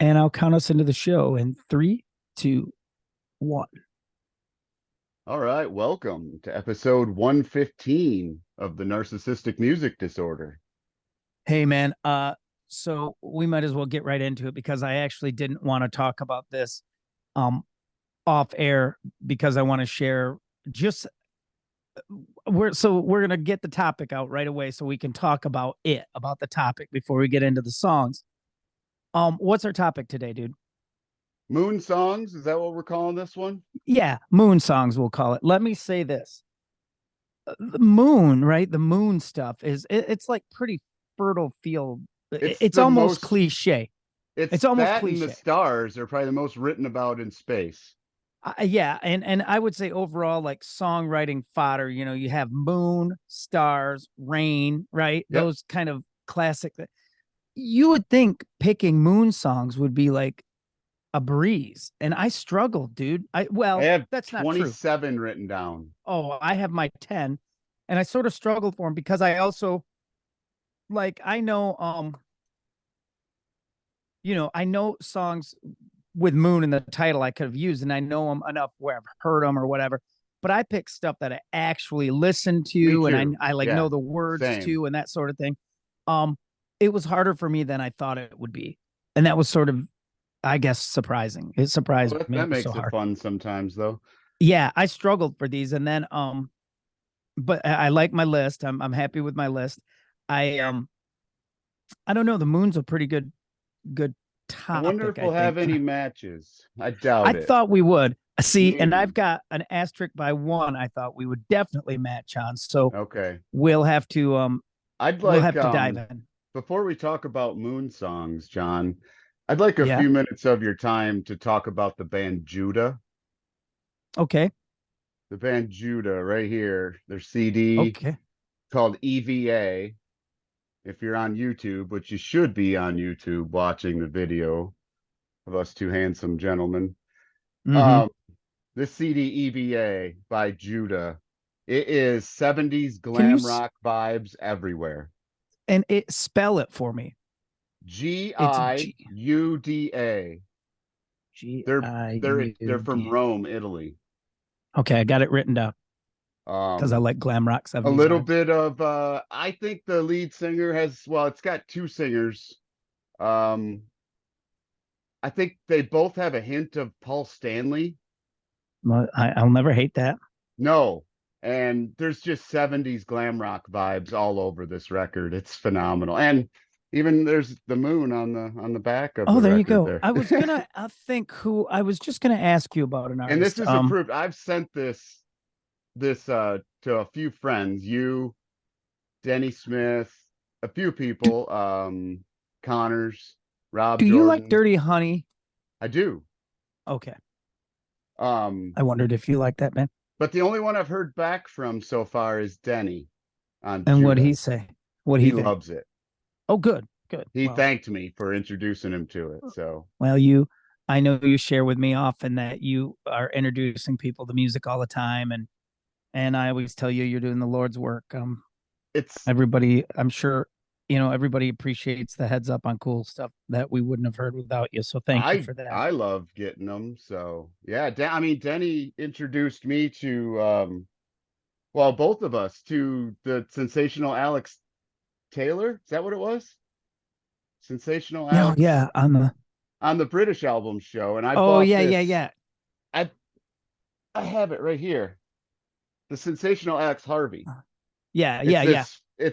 and I'll count us into the show in three, two, one. All right, welcome to episode 115 of the Narcissistic Music Disorder. Hey man, so we might as well get right into it because I actually didn't want to talk about this um off air because I want to share just we're gonna get the topic out right away so we can talk about the topic before we get into the songs. What's our topic today, dude? Moon songs, is that what we're calling this one? Yeah, moon songs we'll call it. Let me say this. The moon, right? The moon stuff it's like pretty fertile field. It's It's the almost most, cliche. it's It's almost that and the cliche. stars are probably the most written about in space. Yeah, and I would say overall, like songwriting fodder. You have moon, stars, rain, right? Yep. Those kind of classic. You would think picking moon songs would be like a breeze, and I struggled, dude. I Well, have that's not true. 27 written down. Oh, I have my 10, and I sort of struggled for them because I also I know I know songs with moon in the title I could have used, and I know them enough where I've heard them or whatever. But I pick stuff that I actually listen Me to, and too. I like Yeah, know the words same. to, and that sort of thing. It was harder for me than I thought it would be, and that was sort of, I guess, surprising. It surprised Well, that, me that it was so makes it hard. fun sometimes, though. Yeah, I struggled for these, and then but I like my list. I'm happy with my list. I don't know. The moon's a pretty good I wonder if topic, I we'll have think. any matches. I I doubt it. thought we would. See, and Maybe. I've got an asterisk by one I thought we would definitely match on. So Okay. we'll have to I'd we'll like have to dive in. before we talk about moon songs, John, I'd like a Yeah. few minutes of your time to talk about the band Judah. Okay. The band Judah right here, their CD Okay. called EVA. If you're on YouTube, which you should be on YouTube watching the video of us two handsome gentlemen. Mm-hmm. Um, this CD EVA by Judah. It is 70s Can you glam rock vibes everywhere. and it spell it for me? G It's I U D A. G They're I they're U from D. Rome, Italy. Okay, I got it written down because I Um, like glam rock a 70s little vibes. bit of I think the lead singer has, well, it's got two singers. Um, I think they both have a hint of Paul Stanley. Well, I'll never hate that. No, and there's just 70s glam rock vibes all over this record. It's phenomenal. And even there's the moon on the back of Oh, the there you record go. there. I was gonna I think who I was just gonna ask you about an And this artist. is approved. I've sent this to a few friends, you, Denny Smith, a few Do, people, Connors, Rob do you like Jordan. Dirty Honey? I do. Okay. Um, I wondered if you like that band. but the only one I've heard back from so far is Denny on And what'd he Judah. say? What'd he He think? loves it. Oh, good, good. He thanked me for introducing him to it. So Well, I know you share with me often that you are introducing people to music all the time, and I always tell you you're doing the Lord's work. it's Everybody, I'm sure, everybody appreciates the heads up on cool stuff that we wouldn't have heard without you. So thank you I for that. I love getting them. So yeah, I mean Denny introduced me to well, both of us to the sensational Alex Taylor. Is that what it was? Sensational No, Alex yeah, on the. on the British album show, and I Oh bought yeah, yeah, this. yeah, I I have it right here. The Sensational Alex Harvey. yeah, It's yeah, yeah.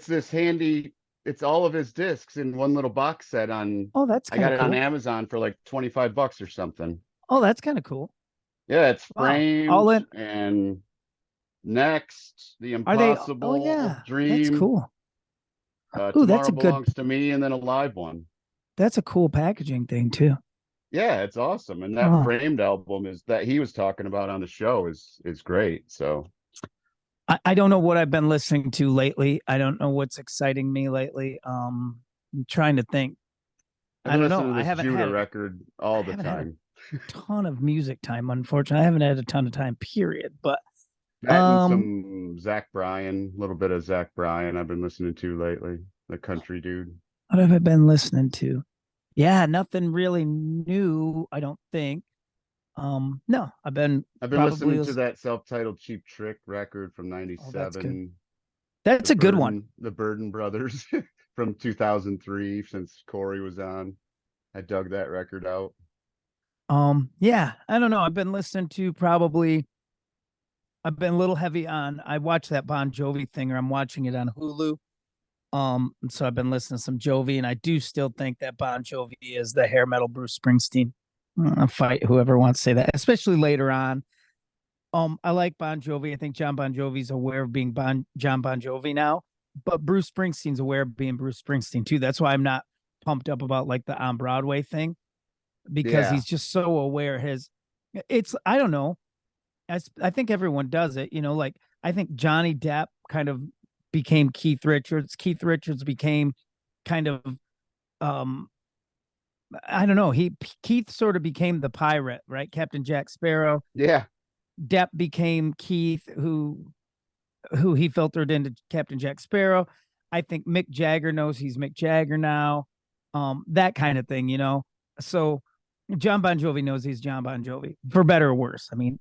this handy. It's all of his discs in one little box set on. Oh, that's I kind got of it on cool. Amazon for like $25 or something. Oh, that's kind of cool. Yeah, it's Wow. framed All in. and next, The Are they? Oh Impossible yeah, that's Dream, cool. Oh, Tomorrow Belongs to Me, and then a live one. that's a cool packaging thing too. Yeah, it's awesome. And that Oh, framed album is that he was talking about on the show is great. So I don't know what I've been listening to lately. I don't know what's exciting me lately. I'm trying to think. I've I been don't know. listening to I this haven't Judah had record I all the haven't had a time. ton of music time, unfortunately. I haven't had a ton of time, period. But That and um, some Zach Bryan, a little bit of Zach Bryan I've been listening to lately, the country dude. what have I been listening to? Yeah, nothing really new, I don't think. No, I've been I've been probably listening to that self-titled Cheap Trick record from oh, that's good. '97. That's a good one. The Burden Brothers from 2003, since Corey was on. I dug that record out. Yeah, I don't know. I've been a little heavy on I watched that Bon Jovi thing, or I'm watching it on Hulu. And so I've been listening to some Jovi, and I do still think that Bon Jovi is the hair metal Bruce Springsteen. I'll fight whoever wants to say that, especially later on. I like Bon Jovi. I think John Bon Jovi's aware of being John Bon Jovi now, but Bruce Springsteen's aware of being Bruce Springsteen too. That's why I'm not pumped up about like the on Broadway thing, because Yeah. he's just so aware. It's I don't know. I think everyone does it. Like I think Johnny Depp kind of became Keith Richards. Keith Richards became kind of um I don't know. Keith sort of became the pirate, right? Captain Jack Sparrow. Yeah. Depp became Keith, who he filtered into Captain Jack Sparrow. I think Mick Jagger knows he's Mick Jagger now. That kind of thing. So John Bon Jovi knows he's John Bon Jovi, for better or worse. I mean,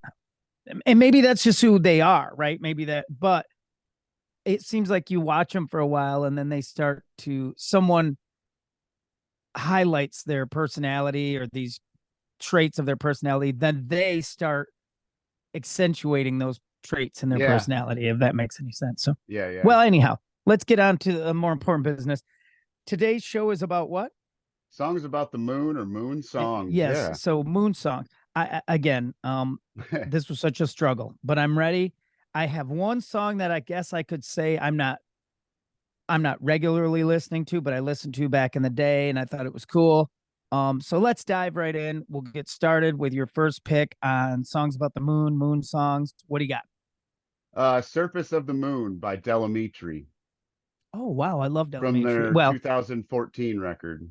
and maybe that's just who they are, right? Maybe that, but it seems like you watch them for a while and then someone highlights their personality or these traits of their personality, then they start accentuating those traits in their Yeah. personality, if that makes any sense. So, Yeah. Yeah. well, anyhow, let's get on to the more important business. Today's show is about what? Songs about the moon or moon songs. Yes. Yeah. So moon songs. Again, this was such a struggle, but I'm ready. I have one song that I guess I could say I'm not regularly listening to, but I listened to back in the day and I thought it was cool. So let's dive right in. We'll get started with your first pick on songs about the moon, moon songs. What do you got? Surface of the Moon by Delamitri Oh, wow. I love from Delamitri. their Well, 2014 record.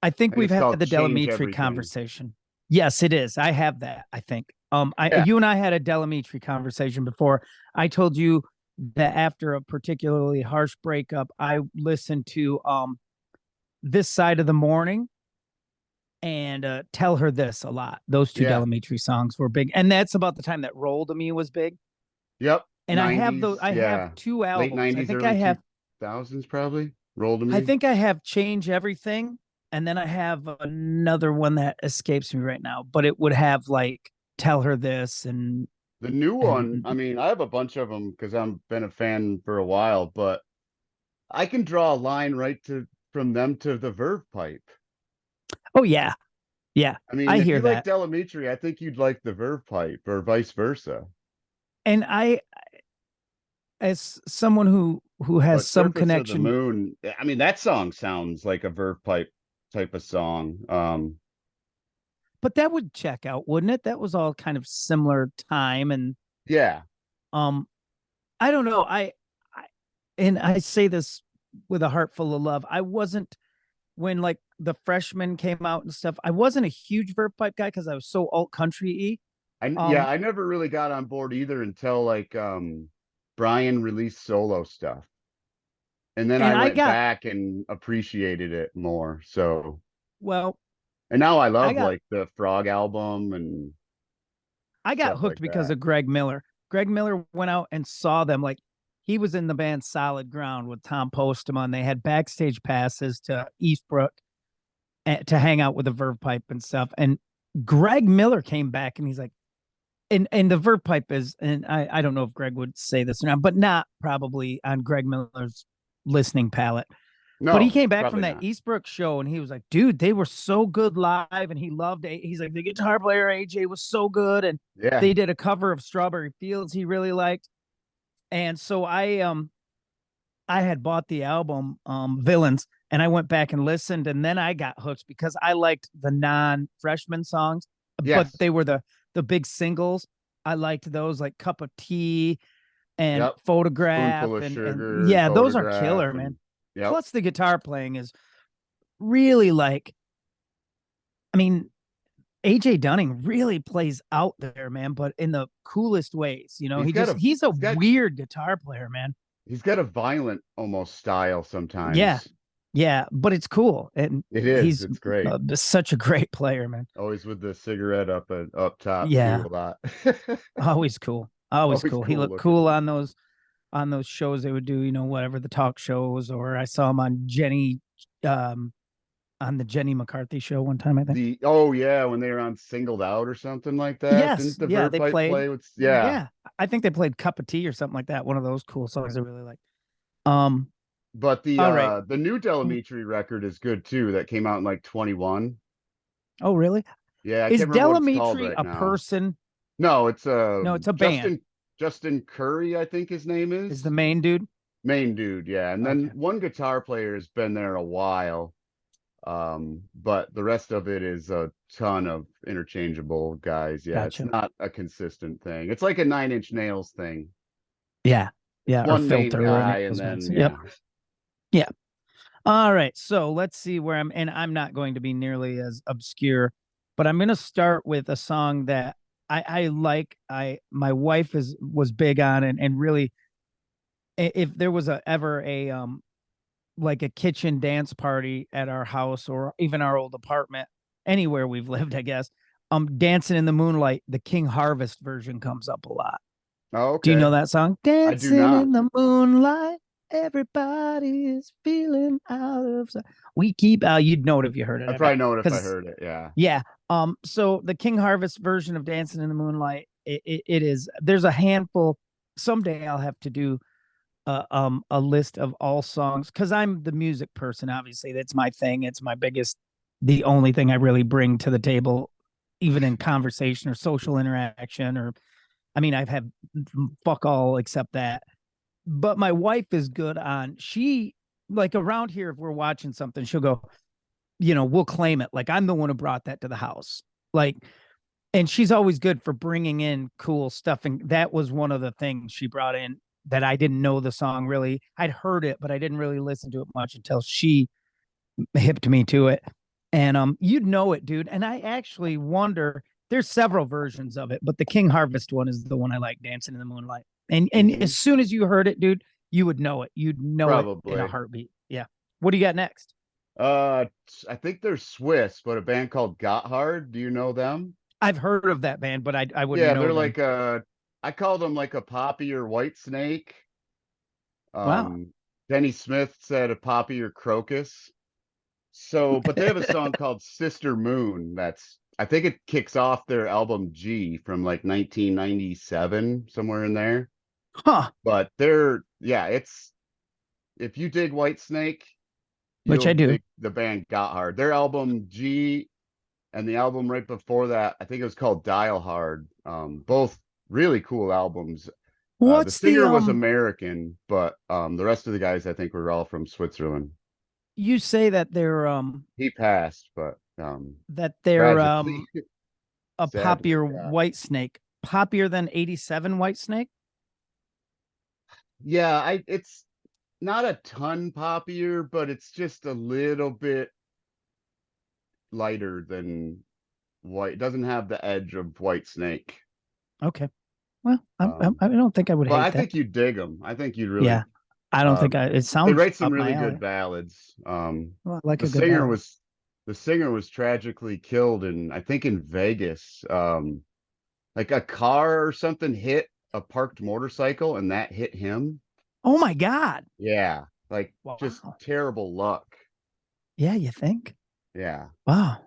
I think And we've it's had called the Change Delamitri Everything. conversation. Yes, it is. I have that, I think. Yeah. You and I had a Delamitri conversation before. I told you that after a particularly harsh breakup, I listened to This Side of the Morning and Tell Her This a lot. Those two Yeah. Delamitri songs were big. And that's about the time that Roll to Me was big. Yep. And '90s. I have Yeah. two Late albums. '90s, early 2000s, probably. Roll to I Me. think I have Change Everything, and then I have another one that escapes me right now, but it would have like Tell Her This The new one, I and mean, I have a bunch of them because I've been a fan for a while, but I can draw a line right to from them to the Verve Pipe. oh yeah. Yeah. I mean, I if hear you like that. Delamitri, I think you'd like the Verve Pipe or vice versa. And I as someone who has But some Surface of the connection, Moon, I mean, that song sounds like a Verve Pipe type of song. but that would check out, wouldn't it? That was all kind of similar time and Yeah. um I don't know. I and I say this with a heart full of love. I wasn't when like the freshmen came out and stuff. I wasn't a huge Verve Pipe guy because I was so alt country Yeah, y. I never really got on board either until like Brian released solo stuff. And then And I I went got back and appreciated it more. So, well, and now I I love got like the Frog album and I got stuff like hooked because that. of Greg Miller. Greg Miller went out and saw them. Like he was in the band Solid Ground with Tom Postman. They had backstage passes to Eastbrook to hang out with the Verve Pipe and stuff. And Greg Miller came back and he's like, and the Verve Pipe is, and I don't know if Greg would say this or not, but not probably on Greg Miller's listening palette. But he No, came back from probably that not. Eastbrook show and he was like, dude, they were so good live. And he loved it. He's like, the guitar player AJ was so good. And Yeah. they did a cover of Strawberry Fields he really liked. And so I had bought the album Villains and I went back and listened and then I got hooked because I liked the non-freshman songs, but Yes. they were the big singles. I liked those like Cup of Tea and Yep. Photograph Spoonful of and sugar and yeah, those are photograph killer, man. and yep. Plus the guitar playing is really like I mean, AJ Dunning really plays out there, man, but in the coolest ways. He's got a He's a he's got weird guitar player, man. he's got a violent almost style Yeah. sometimes. Yeah, but it's cool, and It is. he's It's great. such a great player, man. Always with the cigarette up top too Yeah, a lot. always cool, always Always cool. He cool looked looking. cool on those shows they would do, whatever the talk shows, or I saw him um, on the Jenny McCarthy show one time, I think. Oh yeah, when they were on Singled Out or something like that. Yes, Didn't the yeah, Verve they Pipe played. play with yeah. Yeah, I think they played "Cup of Tea" or something like that. One of those cool songs I really like. Um, But all right. the new Delamitri record is good too, that came out in like 21. Oh, really? Yeah, I Is can't remember what it's called Delamitri right a now. person? No, it's No, it's a band. Justin Curry, I think his name Is the is. main dude? Main dude, yeah. And then Okay, one guitar player has been there a while. But the rest of it is a ton of interchangeable guys. Yeah, it's gotcha. not a consistent thing. It's like a Nine Inch Nails thing. Yeah, yeah, or One main Filter or any guy, of and those bands. then Yep. yeah. Yeah. All right. So let's see where and I'm not going to be nearly as obscure, but I'm going to start with a song that I like. My wife was big on, and really, if there was ever a like a kitchen dance party at our house or even our old apartment, anywhere we've lived, I guess, Dancing in the Moonlight, the King Harvest version comes up a lot. Oh, Do you okay. know that song? I do Dancing not. in the moonlight, everybody is feeling out of. We keep. You'd know it if you heard it, I I bet. probably know it if I Because heard it. Yeah. yeah. So the King Harvest version of Dancing in the Moonlight, it is. There's a handful. Someday I'll have to do a list of all songs because I'm the music person. Obviously, that's my thing. It's my biggest, the only thing I really bring to the table, even in conversation or social interaction. Or I mean, I've had fuck all except that. But my wife is good on. She like around here if we're watching something, she'll go, we'll claim it. Like I'm the one who brought that to the house. Like, and she's always good for bringing in cool stuff. And that was one of the things she brought in that I didn't know the song really. I'd heard it, but I didn't really listen to it much until she hipped me to it. And you'd know it, dude. And I actually wonder, there's several versions of it, but the King Harvest one is the one I like, Dancing in the Moonlight. And Hmm. as soon as you heard it, dude, you would know it. You'd know it in a Probably. heartbeat. Yeah. What do you got next? I think they're Swiss, but a band called Gotthard. Do you know them? I've heard of that band, but I wouldn't Yeah, know they're them. like I call them like a Poppy or White Snake. Wow. Denny Smith said a Poppy or Crocus. So, but they have a song called Sister Moon that's I think it kicks off their album G from like 1997, somewhere in there. Huh. But they're yeah, it's if you dig White Snake, Which you'll I do. dig the band Got Hard. Their album G and the album right before that, I think it was called Dial Hard. Both really cool albums. The What's the singer was American, but the rest of the guys I think were all from Switzerland. you say He passed, but that they're tragically, a sad to poppier forget. white snake, poppier than 87 white snake? Yeah, I it's not a ton poppier, but it's just a little bit lighter than white. It doesn't have the edge of White Snake. Okay. Well, Um, I don't think I would but I hate that. think you'd dig them. I think you'd really. Yeah. I don't think Um, it they sounds write some up my really good alley. ballads. Well, I like The a good singer ballad. was the singer was tragically killed in I think in Vegas. Like a car or something hit a parked motorcycle and that hit him. Oh my God. Yeah, like just Wow. terrible luck. Yeah, you think? Yeah. Wow.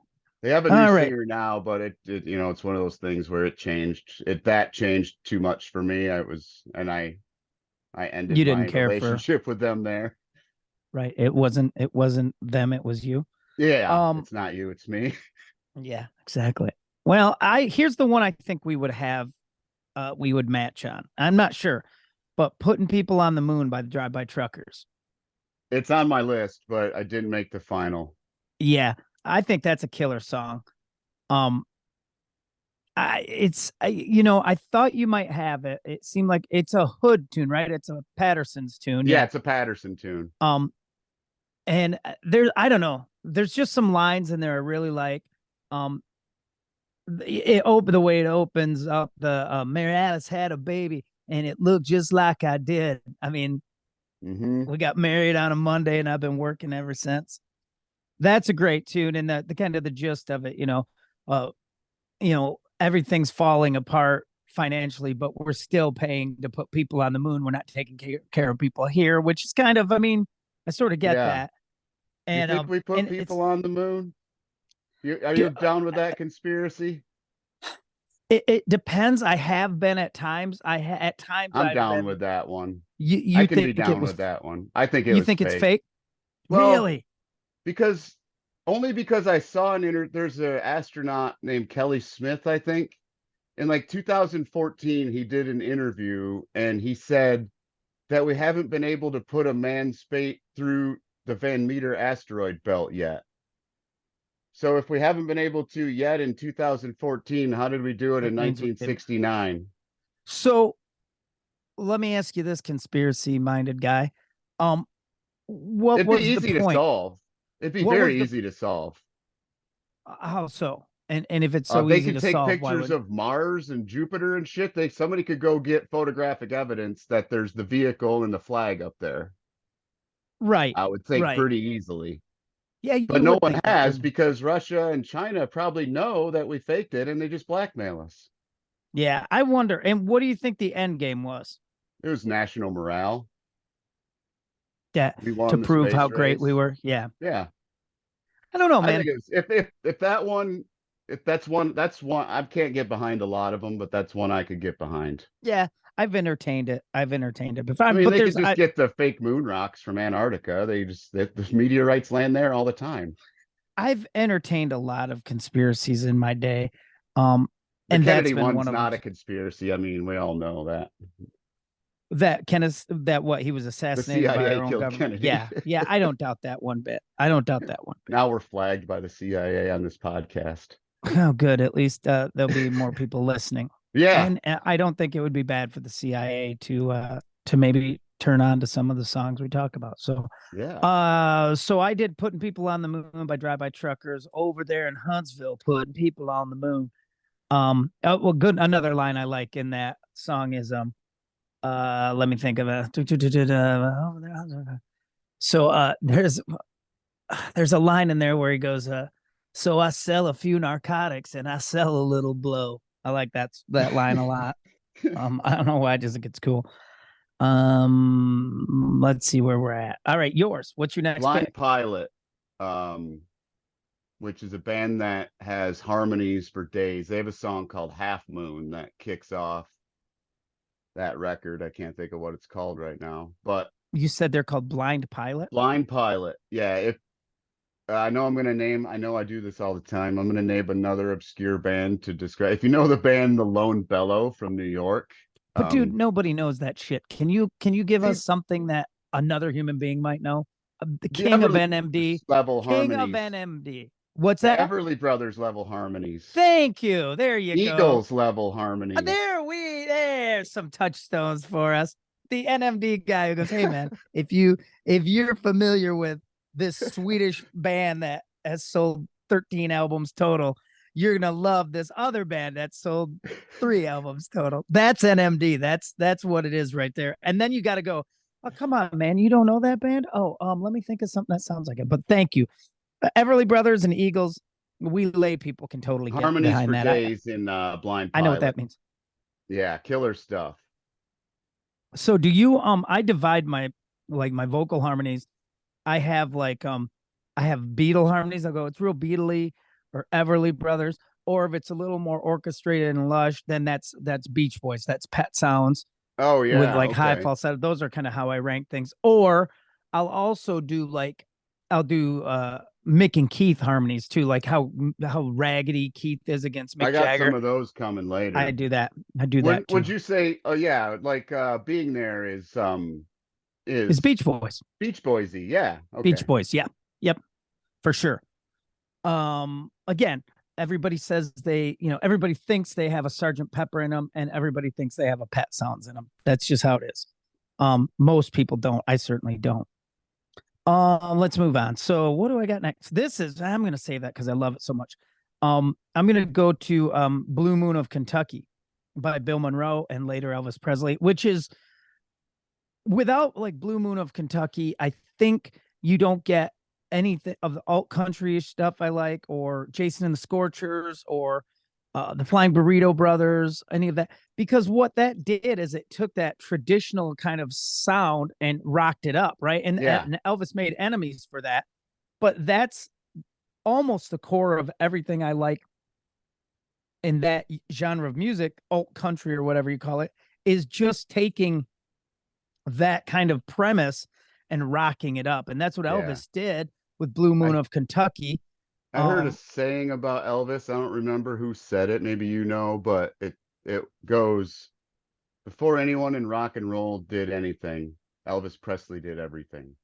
They have a new All right. singer now, but it's one of those things where it changed. That changed too much for me. I ended You didn't my care for relationship with them there. right. It wasn't them, it was you. Yeah, Um, it's not you, it's me. yeah, exactly. Well, I here's the one I think we would match on. I'm not sure, but Putting People on the Moon by the Drive By Truckers. It's on my list, but I didn't make the final. Yeah, I think that's a killer song. Um, I thought you might have it. It seemed like it's a Hood tune, right? It's a Patterson's tune. Yeah, Yeah. it's a Patterson tune. Um, and I don't know. There's just some lines in there I really like. Um, the way it opens up, the Mary Alice had a baby, and it looked just like I did. I mean, Mm-hmm. We got married on a Monday, and I've been working ever since. That's a great tune, and the kind of the gist of it, everything's falling apart financially, but we're still paying to put people on the moon. We're not taking care of people here, which is kind of, I mean, I sort of get Yeah. that. You And think we put it's people on the moon? Are do, you down with that conspiracy? it depends. I have been at times. At times I'm I've down been. with that one. I You can be think it down was? with that one. I think it You was think it's fake. fake? Well, Really? because only because I saw there's an astronaut named Kelly Smith, I think. In like 2014, he did an interview and he said that we haven't been able to put a manned spacecraft through the Van Meter asteroid belt yet. So if we haven't been able to yet in 2014, how did we do it in That means we didn't. 1969? So let me ask you this, conspiracy-minded guy. Um, what It'd be was the easy to point? solve. It'd be What was very the easy to solve. how so? And if it's so They easy can to take solve, why pictures would of Mars and Jupiter and shit. Somebody could go get photographic evidence that there's the vehicle and the flag up there. right, I would think right. pretty easily. Yeah, But you no would one think that, has wouldn't you? because Russia and China probably know that we faked it and they just blackmail us. Yeah, I wonder. And what do you think the end game was? It was national morale. Yeah, We to won the prove how space great we race. were. Yeah. Yeah. I don't know, I man. think it's if that one if that's one I can't get behind a lot of them, but that's one I could get behind. Yeah, I've entertained it. I've entertained it before. I mean, But they could there's just get the fake moon rocks from Antarctica. The meteorites land there all the time. I've entertained a lot of conspiracies in my day. Um, The and that's Kennedy been one one's of them. not a conspiracy. I mean, we all know that. That Kenneth, that what he was The assassinated by CIA our own killed government. Kennedy. Yeah, yeah, I don't doubt that one bit. I don't doubt that one bit. Now we're flagged by the CIA on this podcast. Oh, good. At least there'll be more people listening. Yeah. And I don't think it would be bad for the CIA to maybe turn on to some of the songs we talk about. So Yeah. so I did Putting People on the Moon by Drive By Truckers over there in Huntsville, putting people on the moon. Well, good. Another line I like in that song is let me think of it. So there's a line in there where he goes, so I sell a few narcotics and I sell a little blow. I like that line a lot. I don't know why, I just think it's cool. Let's see where we're at. All right, yours. What's your next Blind pick? Pilot, um, which is a band that has harmonies for days. They have a song called Half Moon that kicks off that record. I can't think of what it's called right now, but You said they're called Blind Pilot. Blind Pilot. Yeah, if I know I'm going to name, I know I do this all the time. I'm going to name another obscure band to describe. If you know the band The Lone Bellow from New York, But dude, nobody knows that shit. Can you give these us something that another human being might know? The the King of Everly NMD. Brothers level King of harmonies, NMD. What's the that? Everly Brothers level harmonies, Thank you. There you go. Eagles level harmonies. There's some touchstones for us. The NMD guy who goes, "Hey man, if you're familiar with this Swedish band that has sold 13 albums total, you're gonna love this other band that sold 3 albums total." That's NMD. That's what it is right there. And then you got to go, "Oh come on, man, you don't know that band? Oh, let me think of something that sounds like it." But thank you, Everly Brothers and Eagles. We lay people can totally get Harmonies behind for that. I days in Blind I know what Pilot. that means. Yeah, killer stuff. So do you I divide my vocal harmonies. I have I have Beatle harmonies. I'll go, it's real Beatley or Everly Brothers. Or if it's a little more orchestrated and lush, then that's Beach Boys. That's Pet Sounds Oh with yeah, like high okay. falsetto. Those are kind of how I rank things. Or I'll also do I'll do Mick and Keith harmonies too, like how raggedy Keith is against I Mick got some Jagger. of those coming I later. do that. I do Would that would too. you say, oh yeah, like being there It's is Beach Boys. Beach Boysy. Yeah, Beach okay. Boys. Yeah. Yep. For sure. Again, everybody says everybody thinks they have a Sergeant Pepper in them, and everybody thinks they have a Pet Sounds in them. That's just how it is. Most people don't. I certainly don't. Let's move on. So what do I got next? I'm gonna save that because I love it so much. I'm gonna go to Blue Moon of Kentucky by Bill Monroe and later Elvis Presley, which is without like Blue Moon of Kentucky, I think you don't get anything of the alt country stuff I like, or Jason and the Scorchers, or the Flying Burrito Brothers, any of that. Because what that did is it took that traditional kind of sound and rocked it up, right? Yeah, And Elvis made enemies for that. But that's almost the core of everything I like in that genre of music, alt country or whatever you call it, is just taking that kind of premise and rocking it up. And that's what yeah. Elvis did with Blue Moon I of Kentucky. I heard a Um, saying about Elvis. I don't remember who said it. Maybe you know, but it goes before anyone in rock and roll did anything, Elvis Presley did everything.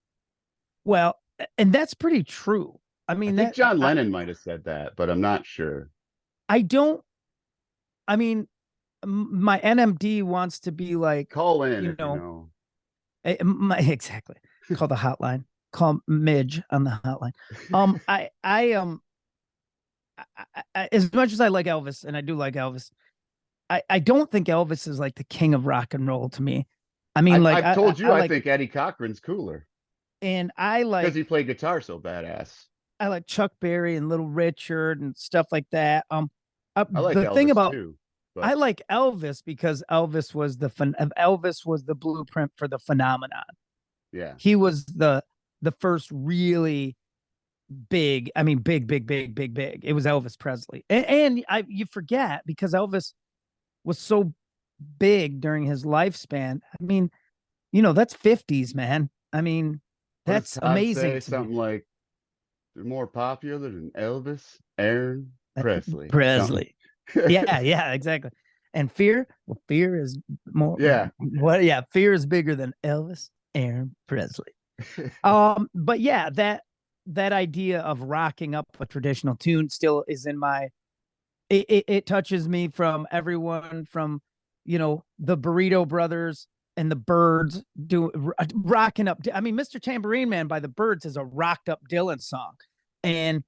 well, and that's pretty true. I I mean think that John Lennon might have said that, but I'm not sure. I don't. I mean, my NMD wants to be like, Call in you if you know, know. exactly. Call the hotline. Call Midge on the hotline. As much as I like Elvis, and I do like Elvis, I don't think Elvis is like the king of rock and roll to me. I mean, like I've told I you I like, think Eddie Cochran's cooler and because he played guitar so badass. I like Chuck Berry and Little Richard and stuff like that. I like The thing Elvis about too, I but like Elvis because Elvis was the blueprint for the phenomenon. yeah, He was the first really big. I mean, big. It was Elvis Presley, and you forget because Elvis was so big during his lifespan. I mean, that's 50s, man. I mean, what does that's Todd amazing say? to me. Something like they're more popular than Elvis, Aaron, Presley, something. Presley. Yeah, exactly. And fear, well, fear is more Yeah, what yeah, fear is bigger than Elvis, Aaron, Presley. But yeah, that idea of rocking up a traditional tune still is in my it touches me from everyone from the Burrito Brothers and the Birds do rocking up. I mean, Mr. Tambourine Man by the Birds is a rocked up Dylan song, and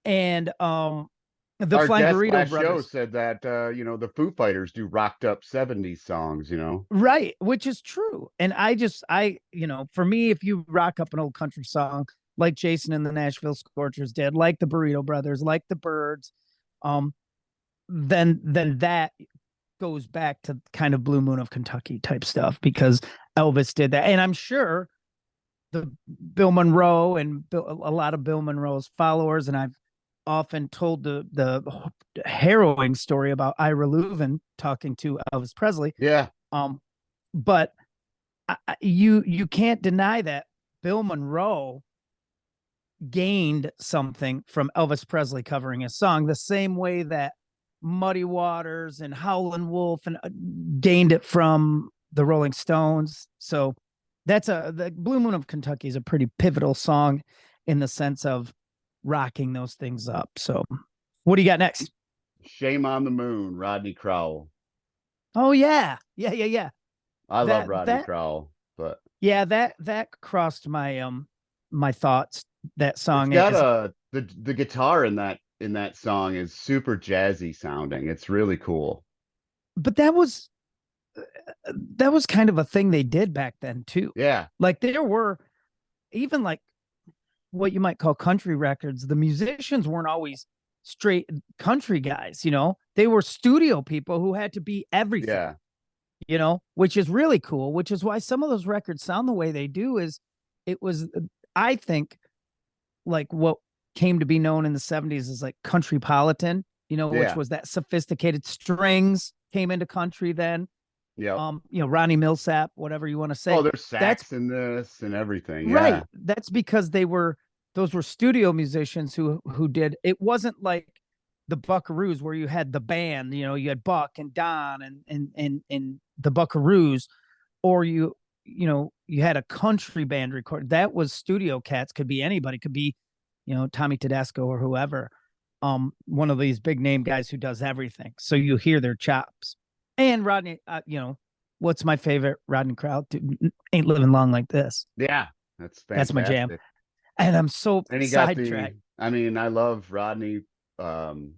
and the our Flying guest Burrito last show Brothers, said that the Foo Fighters do rocked up 70s songs. right? Which is true, and for me, if you rock up an old country song like Jason and the Nashville Scorchers did, like the Burrito Brothers, like the Birds, um, then that goes back to kind of Blue Moon of Kentucky type stuff because Elvis did that. And I'm sure the Bill Monroe and a lot of Bill Monroe's followers, and I've often told the harrowing story about Ira Leuven talking to Elvis Presley. Yeah, Um, but you can't deny that Bill Monroe gained something from Elvis Presley covering his song the same way that Muddy Waters and Howlin' Wolf and gained it from the Rolling Stones. So the Blue Moon of Kentucky is a pretty pivotal song in the sense of rocking those things up. So what do you got next? Shame on the Moon, Rodney Crowell. Oh yeah. I love That Rodney that Crowell, but yeah, that crossed my thoughts. That it's song got is, the guitar in that song is super jazzy sounding. It's really cool. but that was kind of a thing they did back then too. Yeah, Like there were even like what you might call country records. The musicians weren't always straight country guys. They were studio people who had to be everything, yeah, which is really cool, which is why some of those records sound the way they do is it was I think like what came to be known in the 70s as like countrypolitan, which yeah, was that sophisticated strings came into country then. yep. Ronnie Millsap, whatever you want to Oh, say. there's That's sax in this and everything. right. Yeah, That's because those were studio musicians who did. It wasn't like the Buckaroos where you had the band, you had Buck and Don and the Buckaroos, or you had a country band record. That was studio cats, could be anybody, could be, Tommy Tedesco or whoever. One of these big name guys who does everything. So you hear their chops. And Rodney, what's my favorite Rodney Crowell? Ain't living long like this. yeah, that's That's my jam. fantastic. And I'm so And he got sidetracked. I mean, I love Rodney um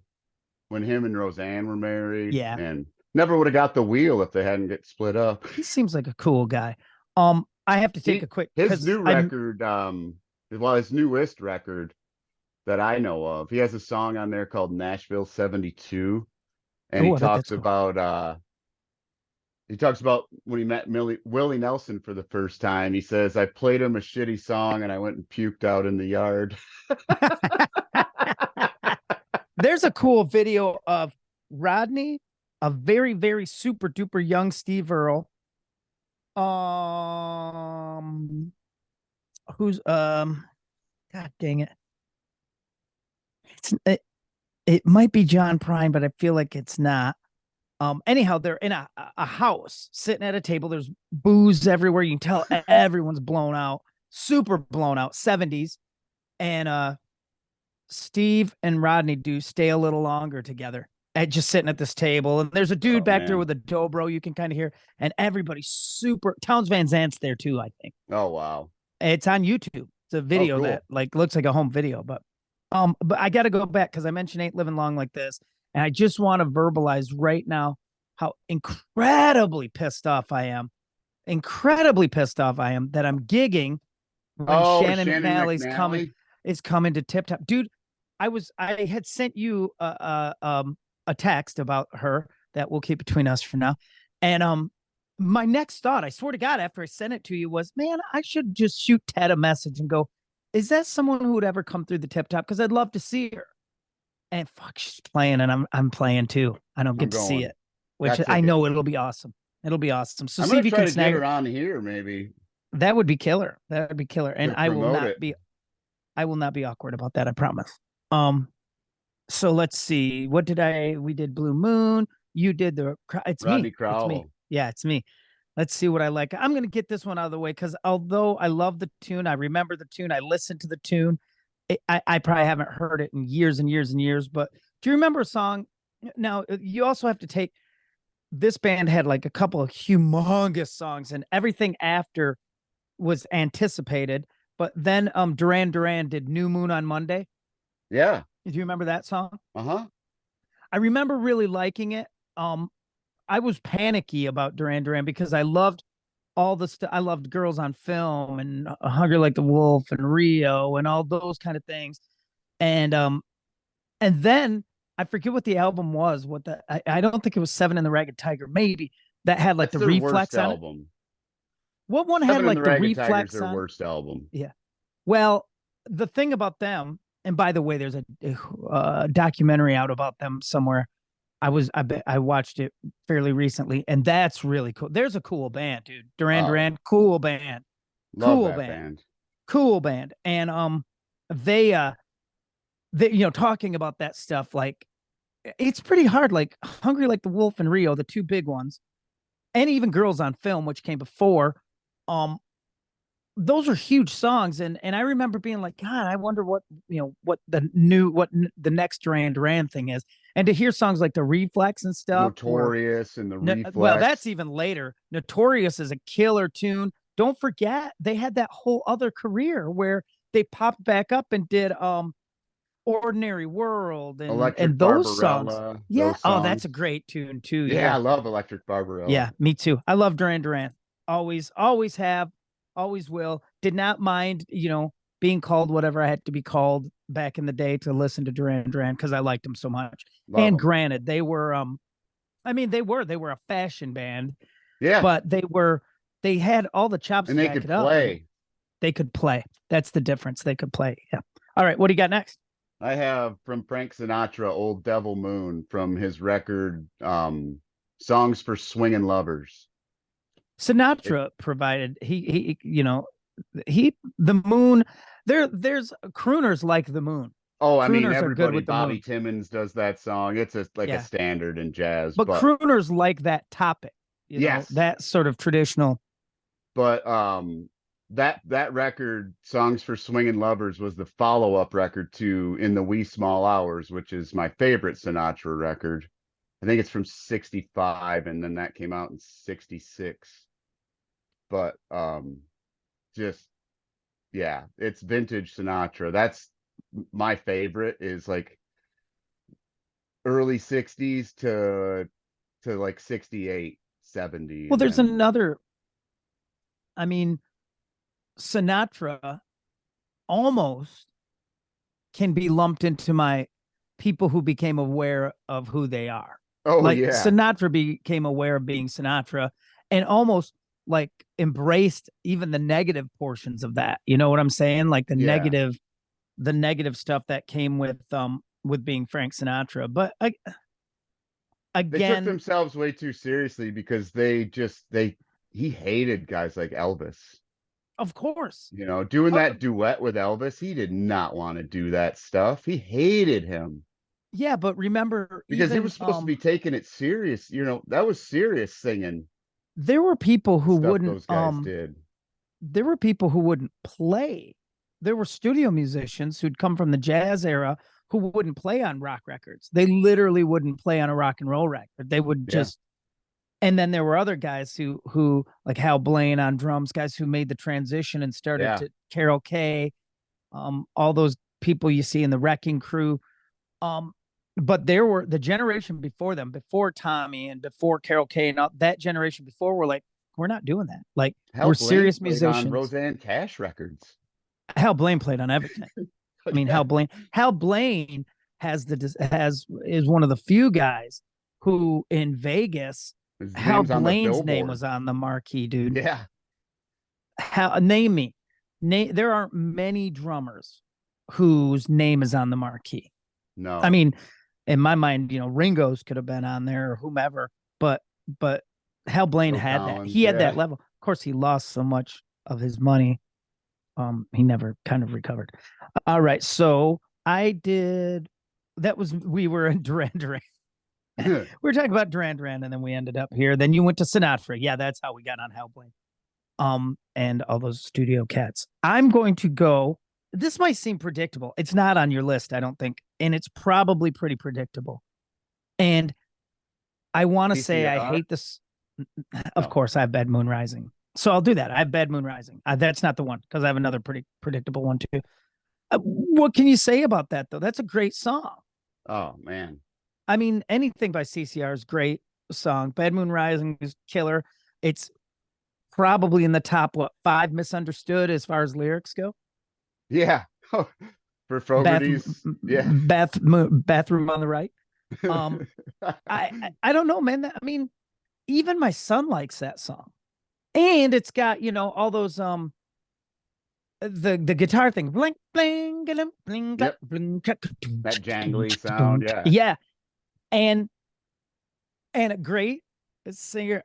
when him and Roseanne were married Yeah, and never would have got the wheel if they hadn't get split up. he seems like a cool guy. I have to take a quick His because new I'm record, well, his newest record that I know of, he has a song on there called Nashville 72. And oh, I bet that's cool. he talks about when he met Willie Nelson for the first time. He says, I played him a shitty song and I went and puked out in the yard. There's a cool video of Rodney, a very, very super duper young Steve Earle. Who's God dang it. It might be John Prine, but I feel like it's not. Anyhow, they're in a house sitting at a table. There's booze everywhere. You can tell everyone's blown out, super blown out, 70s. And Steve and Rodney do stay a little longer together at just sitting at this table. And there's a dude Oh back there man. with a dobro you can kind of hear, and everybody's super. Towns Van Zant's there too, I think. Oh wow. It's on YouTube. It's a Oh video that cool. like looks like a home video, but I got to go back because I mentioned Ain't Living Long Like This, and I just want to verbalize right now how incredibly pissed off I am. Incredibly pissed off I am that I'm gigging when Oh, Shannon Shannon McNally's coming McNally. is coming to Tip Top. Dude, I had sent you a text about her that we'll keep between us for now. And my next thought, I swear to God, after I sent it to you was, man, I should just shoot Ted a message and go, is that someone who would ever come through the Tip Top? Because I'd love to see her. And fuck, she's playing, and I'm playing too. I don't I'm get to see going. it, which Got I know tickets. it'll be awesome. It'll be awesome. So I'm see gonna if you try can to get snag her her. on here maybe That would be killer. That would be killer. And to promote it. I will not be awkward about that. I promise. Um, so let's see. We did Blue Moon. You did it's Rodney me. It's me. Crowell. Yeah, it's me. Let's see what I like. I'm going to get this one out of the way because although I love the tune, I remember the tune, I listened to the tune. I probably haven't heard it in years and years and years. But do you remember a song? Now, you also have to take this band had like a couple of humongous songs, and everything after was anticipated. But then Duran Duran did New Moon on Monday. Yeah. Do you remember that song? Uh-huh. I remember really liking it. I was panicky about Duran Duran because I loved all the stuff. I loved Girls on Film and Hunger Like the Wolf and Rio and all those kind of things. And then I forget what the album was. I don't think it was Seven and the Ragged Tiger. Maybe that had like That's the their worst reflex on it. album. What one had Seven and the like the Ragged Tiger's reflex their on it? worst album. Yeah. Well, the thing about them, and by the way, there's a documentary out about them somewhere. I watched it fairly recently, and that's really cool. There's a cool band, dude. Duran Oh, Duran, cool band, love cool that band, band. cool band. And they talking about that stuff, like it's pretty hard. Like Hungry Like the Wolf and Rio, the two big ones, and even Girls on Film, which came before. Um, those are huge songs, and I remember being like, God, I wonder what the next Duran Duran thing is, and to hear songs like the Reflex and stuff, or Notorious and the well, that's Reflex. even later. Notorious is a killer tune. Don't forget they had that whole other career where they popped back up and did Ordinary World Electric and those songs. Barbarella, Yeah, those oh, that's a songs. great tune too. Yeah, I Yeah, love Electric Barbarella. yeah, me too. I love Duran Duran. Always have, always will. Did not mind, being called whatever I had to be called back in the day to listen to Duran Duran because I liked them so much. Love And them. granted, they were I mean, they were a fashion band, Yeah, but they had all the chops and to they back could it up, and play. they could play. That's the difference. They could play. Yeah. All right, what do you got next? I have from Frank Sinatra, Old Devil Moon from his record Songs for Swingin' Lovers. It, Sinatra provided he the moon. There's crooners like the moon. oh, I mean Crooners are good everybody with the Bobby moon. Timmons does that song. It's like a Yeah. standard in jazz, But crooners like that topic, yes. that sort of traditional. But that record Songs for Swingin' Lovers was the follow-up record to In the Wee Small Hours, which is my favorite Sinatra record. I think it's from 65 and then that came out in 66. But just yeah, it's vintage Sinatra. That's my favorite is like early 60s to like 68, 70 Well, and there's then another I mean, Sinatra almost can be lumped into my people who became aware of who they are. Oh Like yeah. Sinatra became aware of being Sinatra and almost like embraced even the negative portions of that. You know what I'm saying? Like Yeah. the negative stuff that came with being Frank Sinatra. But They took again, themselves way too seriously because he hated guys like Elvis. of course. You know, doing Uh, that duet with Elvis, he did not want to do that stuff. He hated him yeah, but remember because he even was supposed to be taking it serious. You know, that was serious singing, there were people the who stuff wouldn't those guys did. there were people who wouldn't play. There were studio musicians who'd come from the jazz era who wouldn't play on rock records. They literally wouldn't play on a rock and roll record. They would Yeah. just, and then there were other guys who like Hal Blaine on drums, guys who made the transition and started Yeah. to Carol Kay, all those people you see in the Wrecking Crew. Um, but there were the generation before them, before Tommy and before Carol Kay and all, that generation before were like, we're not doing that. Like Hal we're Blaine serious played on musicians. Roseanne Cash records. Hal Blaine played on everything. I mean, Yeah. Hal Blaine is one of the few guys who in Vegas, His Hal name's on the Blaine's name billboard. was on the marquee, dude. Yeah. How name me. There aren't many drummers whose name is on the marquee. I No. mean, in my mind, Ringo's could have been on there or whomever, but Hal Blaine Phil had that. Collins. He had that Yeah. level. Of course, he lost so much of his money. He never kind of recovered. All right, so I did. We were in Duran Duran. We were talking about Duran Duran, and then we ended up here. Then you went to Sinatra. Yeah, that's how we got on Hal Blaine. And all those studio cats. I'm going to go. This might seem predictable. It's not on your list, I don't think, and it's probably pretty predictable. And I want to say I PCR. hate this. Of Oh, course, I have Bad Moon Rising, so I'll do that. I have Bad Moon Rising. That's not the one because I have another pretty predictable one too. What can you say about that though? That's a great song. oh man. I mean, anything by CCR is great song. Bad Moon Rising is killer. It's probably in the top five misunderstood as far as lyrics go. Yeah. For Fogarty's. Yeah. Bathroom on the right. Um, I don't know, man. I mean, even my son likes that song, and it's got all those the guitar thing, bling bling bling bling Yep. bling, That jangly sound. Yeah. yeah, and a great singer.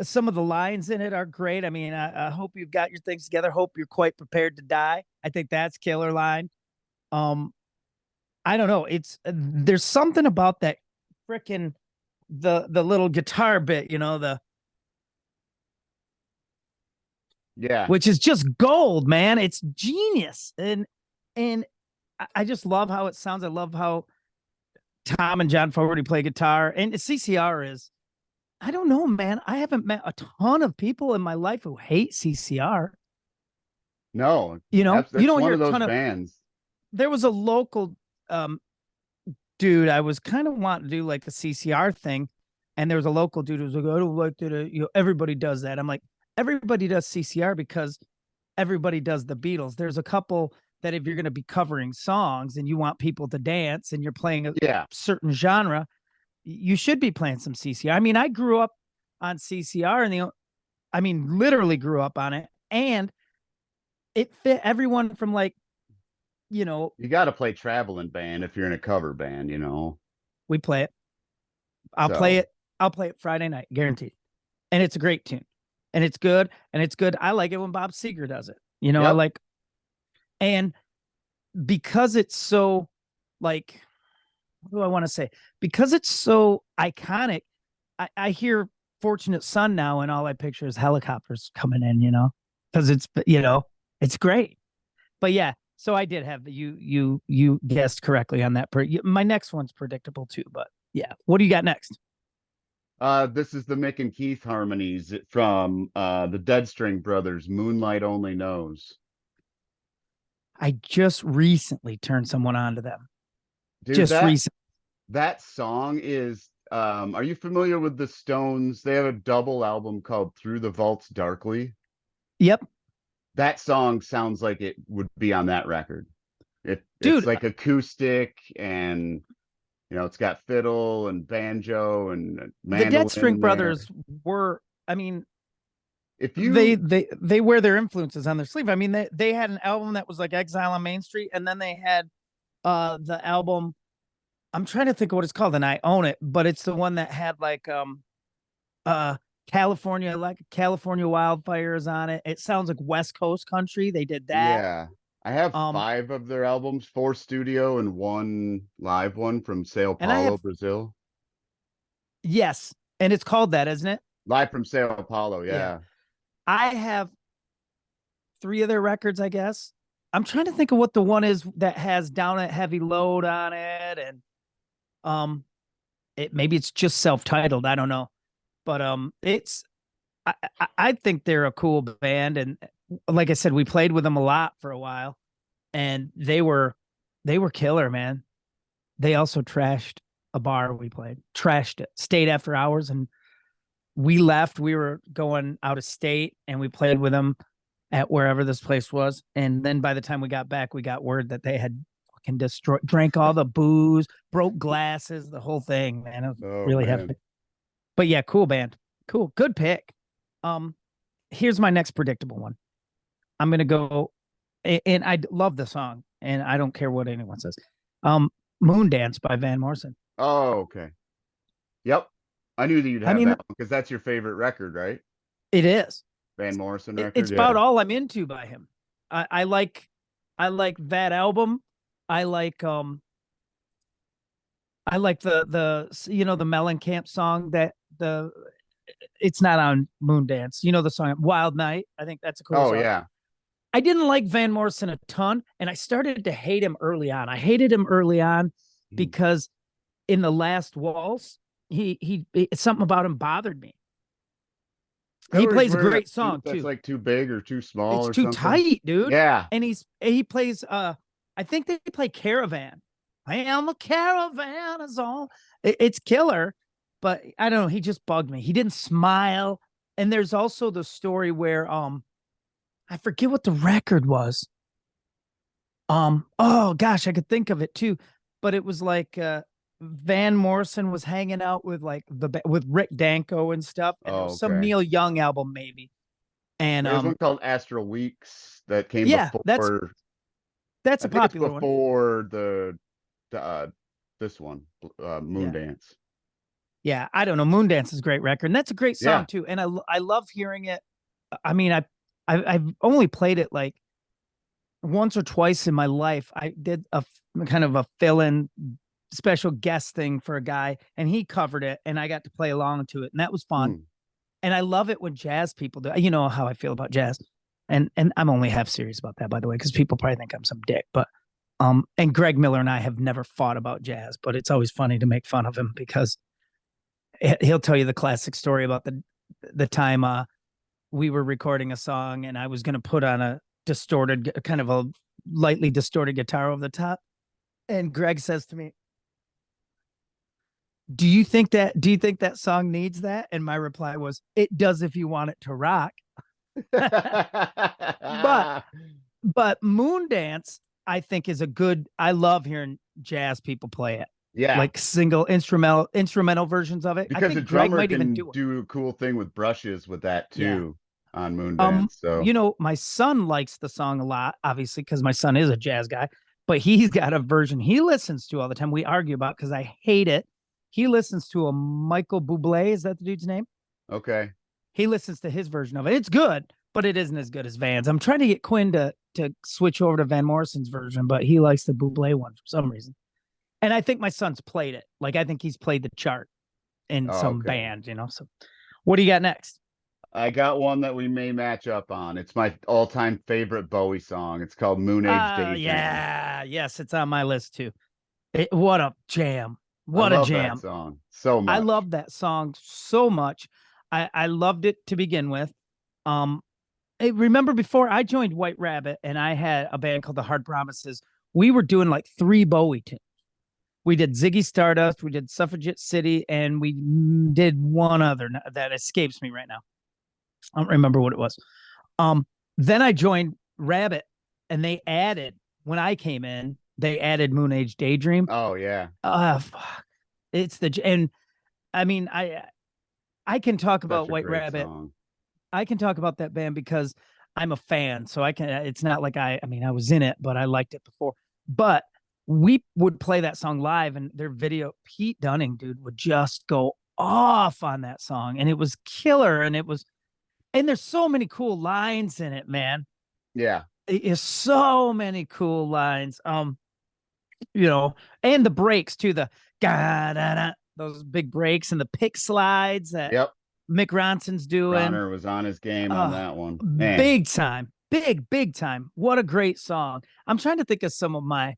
Some of the lines in it are great. I mean, I hope you've got your things together. Hope you're quite prepared to die. I think that's killer line. Um, I don't know. There's something about that freaking the little guitar bit, Yeah. which is just gold, man. It's genius. And I just love how it sounds. I love how Tom and John Fogerty play guitar. And CCR is, I don't know, man. I haven't met a ton of people in my life who hate CCR. No, You that's don't one hear of a those ton of. bands. There was a local dude. I was kind of wanting to do like the CCR thing, and there was a local dude who was like, "I don't like that." Everybody does that. I'm like, everybody does CCR because everybody does the Beatles. There's a couple that if you're going to be covering songs and you want people to dance and you're playing a Yeah. certain genre, you should be playing some CCR. I mean, I grew up on CCR I mean, literally grew up on it, and it fit everyone from like, You got to play traveling band if you're in a cover band, we play it. I'll play So, it. I'll play it Friday night, guaranteed. And it's a great tune, and it's good, and it's good. I like it when Bob Seger does it. I yep. like, and because it's so like, what do I want to say? Because it's so iconic, I hear Fortunate Son now, and all I picture is helicopters coming in, because it's great. But yeah, so I did have you guessed correctly on that. My next one's predictable too, but yeah. What do you got next? This is the Mick and Keith harmonies from the Dead String Brothers, Moonlight Only Knows. I just recently turned someone on to them. Dude, Just recently. that song is are you familiar with the Stones? They have a double album called Through the Vaults Darkly. Yep, That song sounds like it would be on that record. It's dude. like acoustic and it's got fiddle and banjo and The Dead mandolin String in there. Brothers were, I mean, If they you they they wear their influences on their sleeve. I mean, they had an album that was like Exile on Main Street, and then they had the album. I'm trying to think of what it's called, and I own it, but it's the one that had like uh California wildfires on it. It sounds like West Coast country. They did that. Yeah, I have Um, 5 of their albums, 4 studio and 1 live one from Sao and I Paulo, have Brazil. yes, and it's called that, isn't it? Live from Sao Paulo, Yeah. yeah. I have 3 of their records, I guess. I'm trying to think of what the one is that has Down at Heavy Load on it, and um, maybe it's just self-titled. I don't know, but it's I think they're a cool band, and like I said, we played with them a lot for a while, and they were killer, man. They also trashed a bar we played, trashed it, stayed after hours, and we left. We were going out of state, and we played with them at wherever this place was. And then by the time we got back, we got word that they had fucking destroyed, drank all the booze, broke glasses, the whole thing, man. It was Oh really man. hefty. But yeah, cool band. Cool. Good pick. Um, Here's my next predictable one. I'm gonna go, and I love the song, and I don't care what anyone says. Um, Moondance by Van Morrison. Oh, okay. Yep. I knew that you'd I have mean, that one because that's your favorite record, right? it is. Van Morrison It's record, about yeah. all I'm into by him. I like that album. I like I like the Mellencamp song that the it's not on Moondance. You know the song Wild Night. I think that's a cool Oh song. yeah. I didn't like Van Morrison a ton, and I started to hate him early on. I hated him early on Mhm. because in the last waltz, something about him bothered me. Is that He where he's plays a wearing a great suit song that's too. like too big or too small It's or too something? tight, dude. Yeah. And he plays I think they play Caravan. I am a caravan is all. It's killer, but I don't know, he just bugged me. He didn't smile. And there's also the story where I forget what the record was. Oh gosh, I could think of it too, but it was like Van Morrison was hanging out with like with Rick Danko and stuff, and there Oh, was some okay. Neil Young album maybe. And There's one called Astral Weeks that came yeah, before. that's I a think it's popular one. before the this one, Yeah. Moondance. Yeah, I don't know. Moondance is a great record, and that's a great Yeah. song too. And I love hearing it. I mean, I've only played it like once or twice in my life. I did kind of a fill-in special guest thing for a guy, and he covered it, and I got to play along to it, and that was fun. Hmm. And I love it when jazz people do. You know how I feel about jazz, and I'm only half serious about that, by the way, because people probably think I'm some dick. But and Greg Miller and I have never fought about jazz, but it's always funny to make fun of him because he'll tell you the classic story about the time we were recording a song and I was going to put on a distorted kind of a lightly distorted guitar over the top, and Greg says to me, do you think that song needs that? And my reply was, it does if you want it to rock. but but Moondance, I think, is a good. I love hearing jazz people play it, Yeah, like single instrumental versions of it. I because the think Greg drummer might even can do it. do a cool thing with brushes with that Yeah. too on Moondance. So, My son likes the song a lot, obviously, because my son is a jazz guy, but he's got a version he listens to all the time. We argue about because I hate it. He listens to a Michael Bublé. Is that the dude's name? okay. He listens to his version of it. It's good, but it isn't as good as Van's. I'm trying to get Quinn to switch over to Van Morrison's version, but he likes the Bublé one for some reason. And I think my son's played it. Like I think he's played the chart in Oh, some okay. band, you know. So what do you got next? I got one that we may match up on. It's my all-time favorite Bowie song. It's called Moon Age Daydream. Yeah, yes, it's on my list too. What a jam. I What a love that jam. song so I much. love that song so much. I loved it to begin with. Um, remember before I joined White Rabbit and I had a band called the Hard Promises, we were doing like 3 Bowie tunes. We did Ziggy Stardust, we did Suffragette City, and we did one other that escapes me right now. I don't remember what it was. Um, then I joined Rabbit, and they added when I came in, they added Moon Age Daydream. Oh yeah, Fuck. It's the and I mean I can talk such about a White great Rabbit. song. I can talk about that band because I'm a fan. So I can. It's not like I mean I was in it, but I liked it before. But we would play that song live, and their video, Pete Dunning, dude, would just go off on that song, and it was killer. And there's so many cool lines in it, man. Yeah. It is so many cool lines. You know, and the breaks too, the da, da, da, those big breaks and the pick slides that Yep. Mick Ronson's doing. Bronner was on his game on Uh, that one. Man. big time, big time. What a great song. I'm trying to think of some of my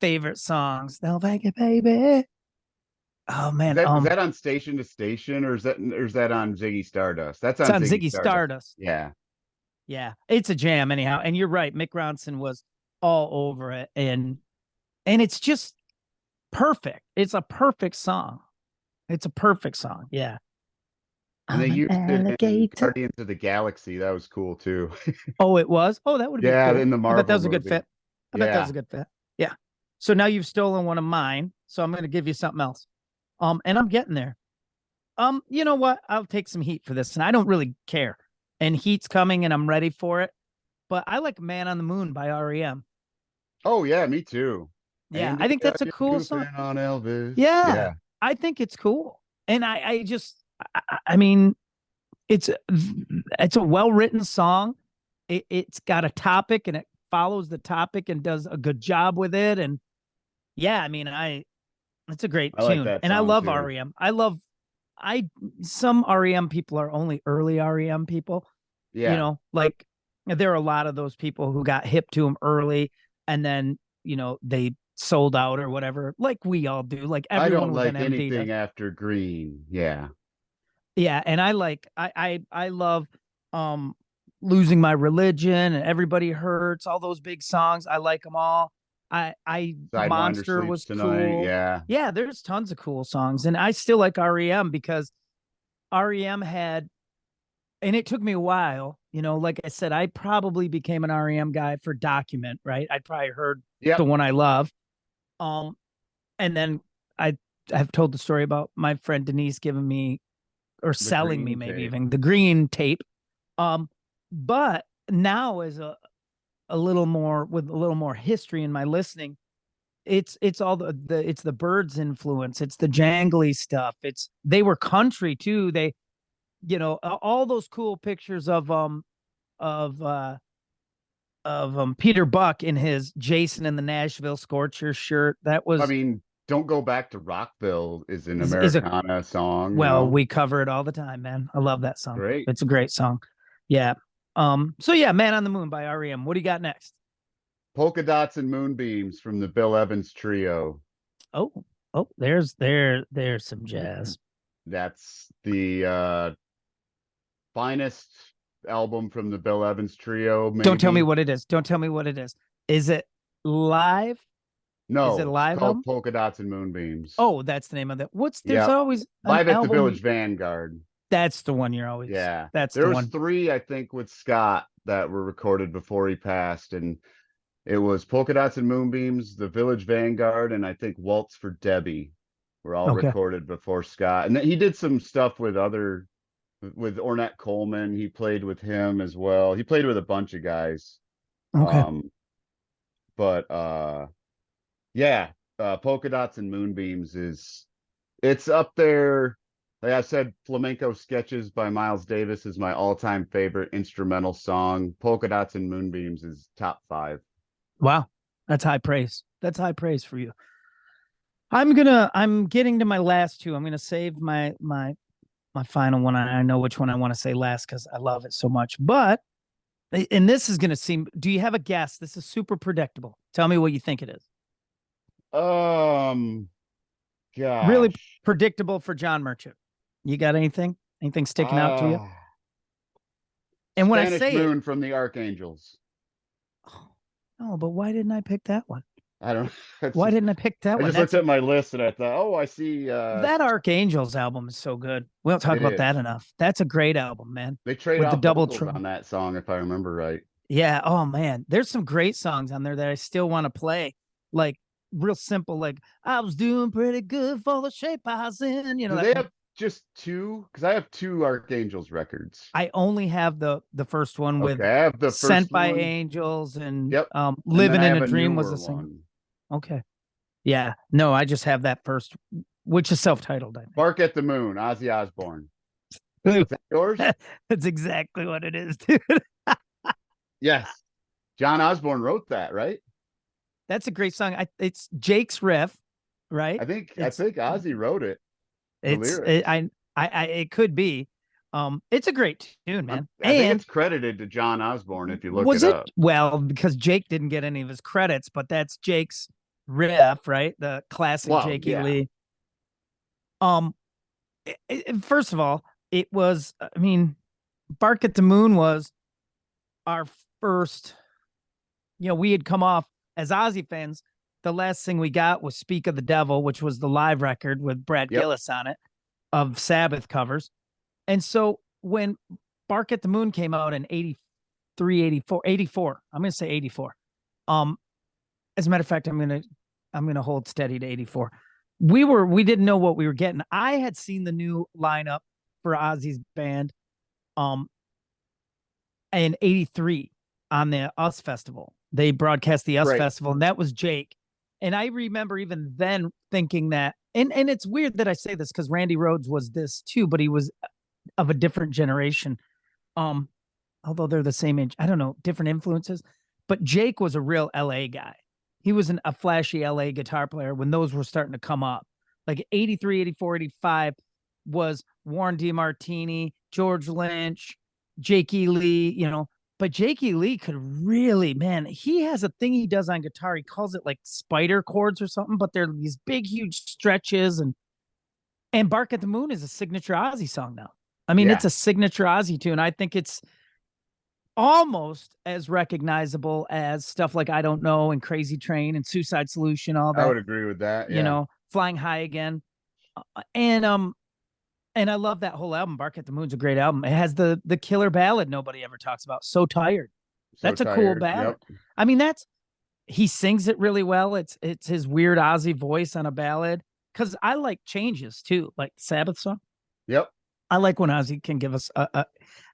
favorite songs. They'll make it, baby. Oh man, Is that on Station to Station, or is that on Ziggy Stardust? That's it's on on Ziggy Ziggy Stardust. Stardust. Yeah. Yeah, it's a jam anyhow. And you're right, Mick Ronson was all over it, and it's just perfect. It's a perfect song. It's a perfect song. Yeah. And they I'm an used it in alligator. Guardians of the Galaxy. That was cool too. Oh, it was. Oh, that would have been Yeah, cool. in the I bet that Marvel was a good movie. fit. I bet that was Yeah. a good fit. Yeah. So now you've stolen one of mine. So I'm going to give you something else. And I'm getting there. You know what? I'll take some heat for this, and I don't really care. And heat's coming, and I'm ready for it. But I like "Man on the Moon" by REM. Oh yeah, me too. Yeah, I Andy think got that's a you cool song. goofing on Elvis. Yeah, Yeah. I think it's cool, and I just, I mean, it's it's a well written song. It's got a topic, and it follows the topic and does a good job with it. And yeah, I mean, it's a great I like tune, that and I song love too. REM. I some REM people are only early REM people. You Yeah. know, like there are a lot of those people who got hip to them early, and then they sold out or whatever, like we all do, like I everyone don't with an like MD does. anything after Green. Yeah. Yeah, and I love um Losing My Religion and Everybody Hurts, all those big songs. I like them all. I Sidewinder Monster sleeps was tonight. cool. Yeah. Yeah, there's tons of cool songs, and I still like REM because REM had, and it took me a while, like I said, I probably became an REM guy for Document, right? I probably heard the Yep. one I love. Um and then I I've told the story about my friend Denise giving me, or The selling me, Green maybe tape. even the Green tape. But now, as a little more, with a little more history in my listening, it's all it's the Birds influence, it's the jangly stuff, it's they were country too. They, all those cool pictures of uh Peter Buck in his Jason and the Nashville Scorcher shirt. That I was mean, Don't Go Back to Rockville is an is a Americana song, you well, know? we cover it all the time, man. I love that song. Great. It's a great song. Yeah. So yeah, Man on the Moon by REM. What do you got next? Polka Dots and Moonbeams from the Bill Evans Trio. Oh, there's some jazz. That's the finest album from the Bill Evans Trio, Don't tell me maybe. what it is. Don't tell me what it is. Is it live? Is it No, a it's live called album? Polka Dots and Moonbeams. Oh, that's the name of it. There's Yep. always an Live at the album. Village Vanguard. That's the one you're always, Yeah. that's There the was one. three, I think, with Scott that were recorded before he passed, and it was Polka Dots and Moonbeams, The Village Vanguard, and I think Waltz for Debbie were all Okay. recorded before Scott. And then he did some stuff with Ornette Coleman. He played with him as well. He played with a bunch of guys. Okay. Um, but yeah, Polka Dots and Moonbeams it's up there. Like I said, Flamenco Sketches by Miles Davis is my all-time favorite instrumental song. Polka Dots and Moonbeams is top 5. Wow. That's high praise. That's high praise for you. I'm getting to my last two. I'm gonna save my final one. I know which one I want to say last because I love it so much. But and this is gonna seem, do you have a guess? This is super predictable. Tell me what you think it is. Um, Really gosh. predictable for John Merchant. You got anything? Anything sticking out to you? Uh And when I Spanish say it, Moon from the Archangels. oh, no, but why didn't I pick that one? I don't. That's Why just, didn't I pick that I one? just looked at my list and I thought, oh, I see. That Archangels album is so good. We don't talk It about that is. enough. That's a great album, man. They trade With the off double vocals trouble. on that song, if I remember right. Yeah. Oh man, there's some great songs on there that I still want to play. Like real simple, like I was doing pretty good for the shape I was in. You know Do that they one. have just two? Because I have two Archangels records. I only have the first one with Okay, I have the Sent first by one. Angels and Yep. And then Living I in have a a Dream was newer a single. one. Okay. Yeah. No, I just have that first, which is self-titled, I Bark at the Moon, Ozzy Osbourne. think. Is that yours? That's exactly what it is, dude. Yes. John Osborne wrote that, right? That's a great song. It's Jake's riff, right? I It's think Ozzy wrote it, the it's it, lyrics. it could be. It's a great tune, man. I think And it's credited to John Osborne if you look was it it up. well because Jake didn't get any of his credits, but that's Jake's riff, right? The classic Well, Jake E. yeah. Lee. Um, First of all, it was. I mean, Bark at the Moon was our first. We had come off as Ozzy fans. The last thing we got was Speak of the Devil, which was the live record with Brad Yep. Gillis on it of Sabbath covers. And so when Bark at the Moon came out in 83, 84, I'm going to say 84. As a matter of fact, I'm going to hold steady to 84. We didn't know what we were getting. I had seen the new lineup for Ozzy's band in 83 on the US Festival. They broadcast the US Right. Festival, and that was Jake. And I remember even then thinking that, and it's weird that I say this because Randy Rhoads was this too, but he was of a different generation. Although they're the same age, I don't know, different influences. But Jake was a real LA guy. He was a flashy LA guitar player when those were starting to come up. Like 83, 84, 85 was Warren DeMartini, George Lynch, Jake E. Lee, but Jake E. Lee could really, man, he has a thing he does on guitar. He calls it like spider chords or something, but they're these big, huge stretches. And Bark at the Moon is a signature Ozzy song now. I mean, it's Yeah. a signature Ozzy tune. I think it's almost as recognizable as stuff like I Don't Know and Crazy Train and Suicide Solution, all I that, would agree with that. Yeah. Flying High Again. And I love that whole album. Bark at the Moon's a great album. It has the killer ballad nobody ever talks about. So Tired. So That's a cool tired. ballad. Yep. I mean, he sings it really well. It's his weird Ozzy voice on a ballad. Because I like changes too, like the Sabbath song. Yep. I like when Ozzy can give us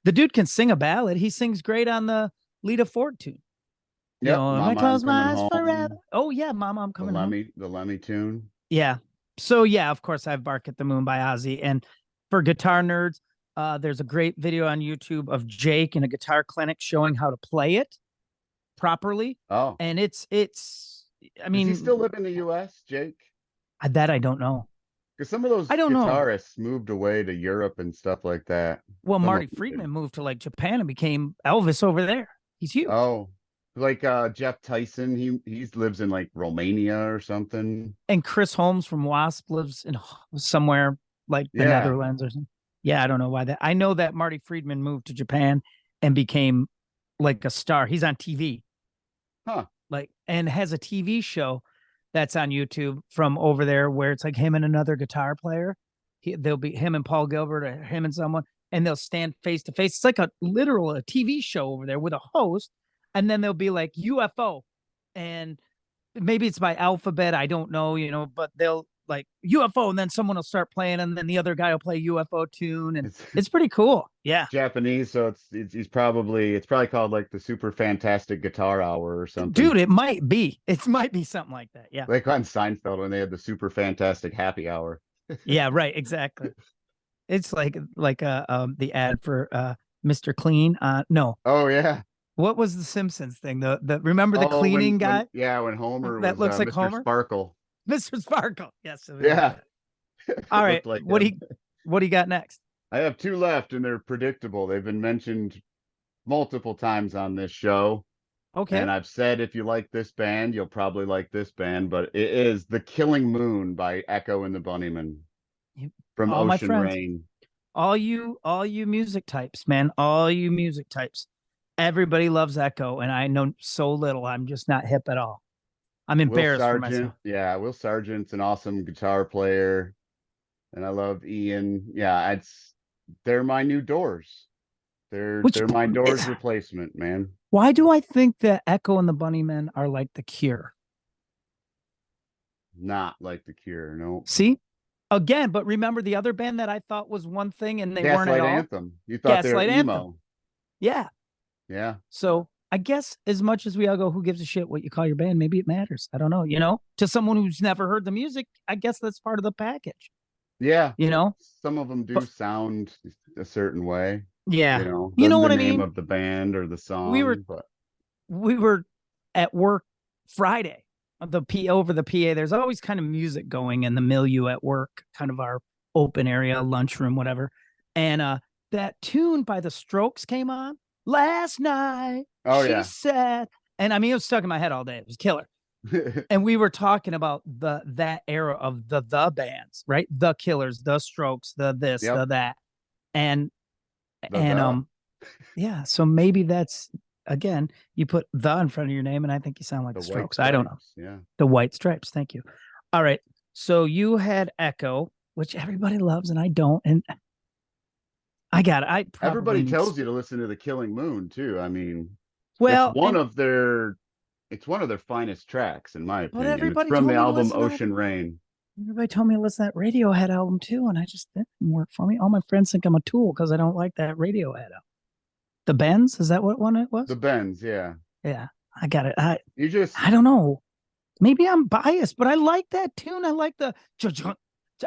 the dude can sing a ballad. He sings great on the Lita Ford tune. Yep. If I Mama, I'm close coming my eyes forever. home. Oh yeah, Mama, I'm coming home. The Lemmy tune. Yeah. So yeah, of course I have Bark at the Moon by Ozzy. And for guitar nerds, there's a great video on YouTube of Jake in a guitar clinic showing how to play it properly. Oh. And it's I mean, does he still live in the US, Jake? that I don't know. Because some of those I don't know. guitarists moved away to Europe and stuff like that. Well, Some Marty of them Friedman did. moved to like Japan and became Elvis over there. He's huge. Oh, like Jeff Tyson, he lives in like Romania or something. And Chris Holmes from Wasp lives in somewhere like the Yeah. Netherlands or something. Yeah, I don't know why that. I know that Marty Friedman moved to Japan and became like a star. He's on TV. Huh. Like, and has a TV show that's on YouTube from over there where it's like him and another guitar player. They'll be him and Paul Gilbert or him and someone, and they'll stand face to face. It's like a TV show over there with a host, and then they'll be like UFO, and maybe it's by alphabet. I don't know, but they'll like UFO, and then someone will start playing, and then the other guy will play UFO tune, and it's pretty cool. Yeah, Japanese, so it's probably called like the Super Fantastic Guitar Hour or something. dude, it might be something like that. Yeah, like on Seinfeld when they had the Super Fantastic Happy Hour. yeah, right, exactly. It's like the ad for Mr. Clean. No, Oh yeah. what was the Simpsons thing? The remember the cleaning guy when Homer that was looks like Mr. Homer? Sparkle. Mr. Sparkle. Yes. Yeah. All right. Like What do you got next? I have two left and they're predictable. They've been mentioned multiple times on this show. Okay. And I've said if you like this band, you'll probably like this band, but it is The Killing Moon by Echo and the Bunnymen from All my Ocean friends. Rain. All you music types, man. All you music types. Everybody loves Echo, and I know so little. I'm just not hip at all. I'm Will embarrassed for Sargent. myself. Yeah, Will Sargent's an awesome guitar player. And I love Ian. Yeah, they're my new Doors. Which They're my Doors replacement, man. why do I think that Echo and the Bunnymen are like the Cure? Not like the Cure, no. See? Again, but remember the other band that I thought was one thing and they weren't at Gaslight all? Anthem. You thought they were Gaslight Anthem. emo. Yeah. Yeah. So I guess as much as we all go, who gives a shit what you call your band? Maybe it matters. I don't know. To someone who's never heard the music, I guess that's part of the package. Yeah. You know, Some of them do but sound a certain way, yeah, the, you know the what I name mean. of the band or the We were song, but we were at work Friday. The P over the PA. There's always kind of music going in the milieu at work, kind of our open area, lunchroom, whatever. And that tune by the Strokes came on last night. oh She yeah. said, and I mean, it was stuck in my head all day. It was killer. And we were talking about that era of the bands, right? The Killers, the Strokes, the this, Yep. the that, and The. yeah. So maybe that's again, you put the in front of your name, and I think you sound like The the White Strokes. I don't know. Stripes. Yeah. The White Stripes. Thank you. All right. So you had Echo, which everybody loves, and I don't, and I got it. I probably Everybody need. tells you to listen to The Killing Moon too. I mean, it's Well, one and of their it's one of their finest tracks, in my but opinion. It's everybody from the told me to album listen to that. Ocean Rain. Everybody told me to listen to that Radiohead album too, and I just that didn't work for me. All my friends think I'm a tool because I don't like that Radiohead album. The Bends, is that what one it The was? Bends, yeah. Yeah, I got it. You just I don't know. Maybe I'm biased, but I like that tune. I like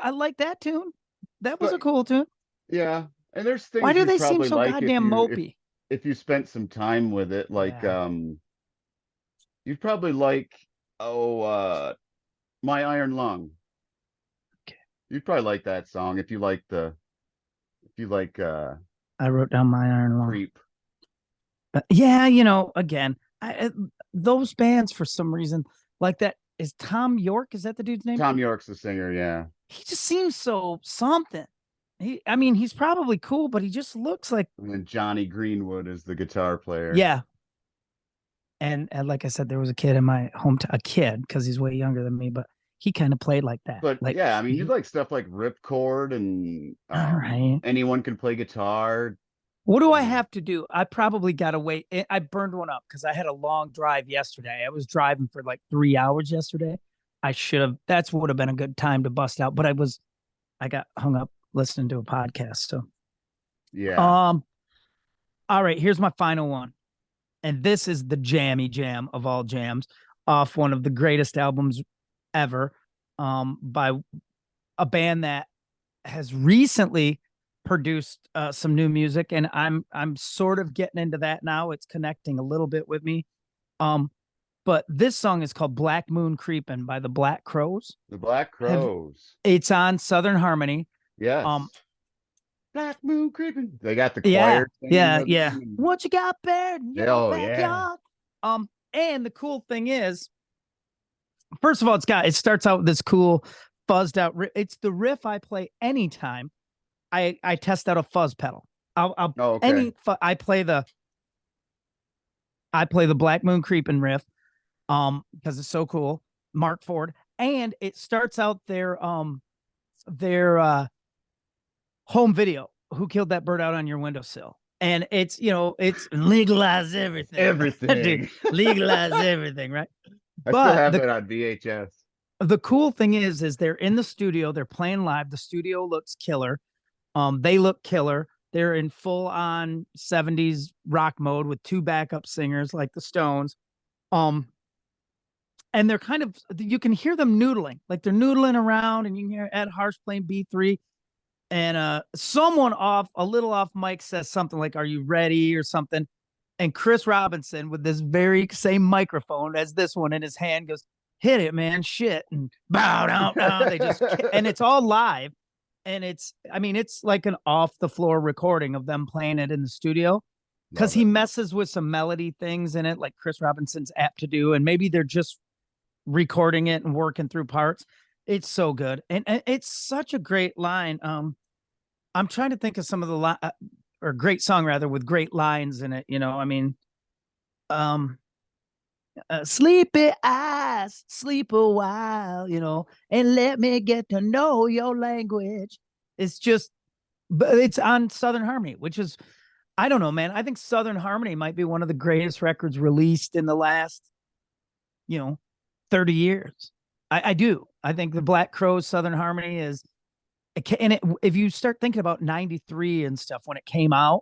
I like that tune. That was a but cool tune. yeah, and there's Why things do you'd they seem probably so like goddamn mopey? if you spent some time with it, like Yeah. you'd probably like oh My Iron Lung. Okay. You'd probably like that song if you like I wrote down my Iron Lung. Creep. Yeah, again, those bands for some reason like that. Is Tom York? Is that the dude's name? Tom York's the singer, yeah. He just seems so something. I mean, he's probably cool, but he just looks like And then Johnny Greenwood is the guitar player. yeah. And like I said, there was a kid in my hometown, a kid because he's way younger than me, but he kind of played like that. But Like, yeah, I mean, you like stuff like Ripcord and all right. Anyone Can Play Guitar. What do I have to do? I probably got to wait. I burned one up because I had a long drive yesterday. I was driving for like 3 hours yesterday. I should have. That's would have been a good time to bust out, but I got hung up listening to a podcast. So, Yeah. all right. Here's my final one, and this is the jammy jam of all jams, off one of the greatest albums ever, by a band that has recently produced some new music, and I'm sort of getting into that now. It's connecting a little bit with me. But this song is called Black Moon Creepin' by the Black Crows. The Black Crows. It's on Southern Harmony. Yes. Black Moon Creeping. They got the Yeah, choir singing with yeah. them. What you got buried in your Oh, backyard? And the cool thing is, first of all, it starts out with this cool fuzzed out. It's the riff I play anytime I test out a fuzz pedal. I'll Oh, okay. I play the Black Moon Creeping riff because it's so cool. Mark Ford, and it starts out their home video. Who killed that bird out on your windowsill? And it's it's legalize everything. Everything. Dude, legalize everything, right? I still have But it on VHS. the cool thing is they're in the studio, they're playing live. The studio looks killer. They look killer. They're in full on 70s rock mode with two backup singers like the Stones. And they're kind of, you can hear them noodling, like they're noodling around, and you can hear Ed Harsh playing B3. And someone a little off mic says something like, "Are you ready?" or something. And Chris Robinson, with this very same microphone as this one in his hand, goes, "Hit it, man, shit." And bow down, down. They just, and it's all live. And it's like an off the floor recording of them playing it in the studio, because he messes with some melody things in it, like Chris Robinson's apt to do. And maybe they're just recording it and working through parts. It's so good. And it's such a great line. I'm trying to think of some of the or great song rather, with great lines in it. Sleepy eyes, sleep a while, and let me get to know your language. It's just, but it's on Southern Harmony, which is, I don't know, man. I think Southern Harmony might be one of the greatest records released in the last, you know, 30 years. I do. I think the Black Crowes Southern Harmony is, and if you start thinking about 93 and stuff when it came out,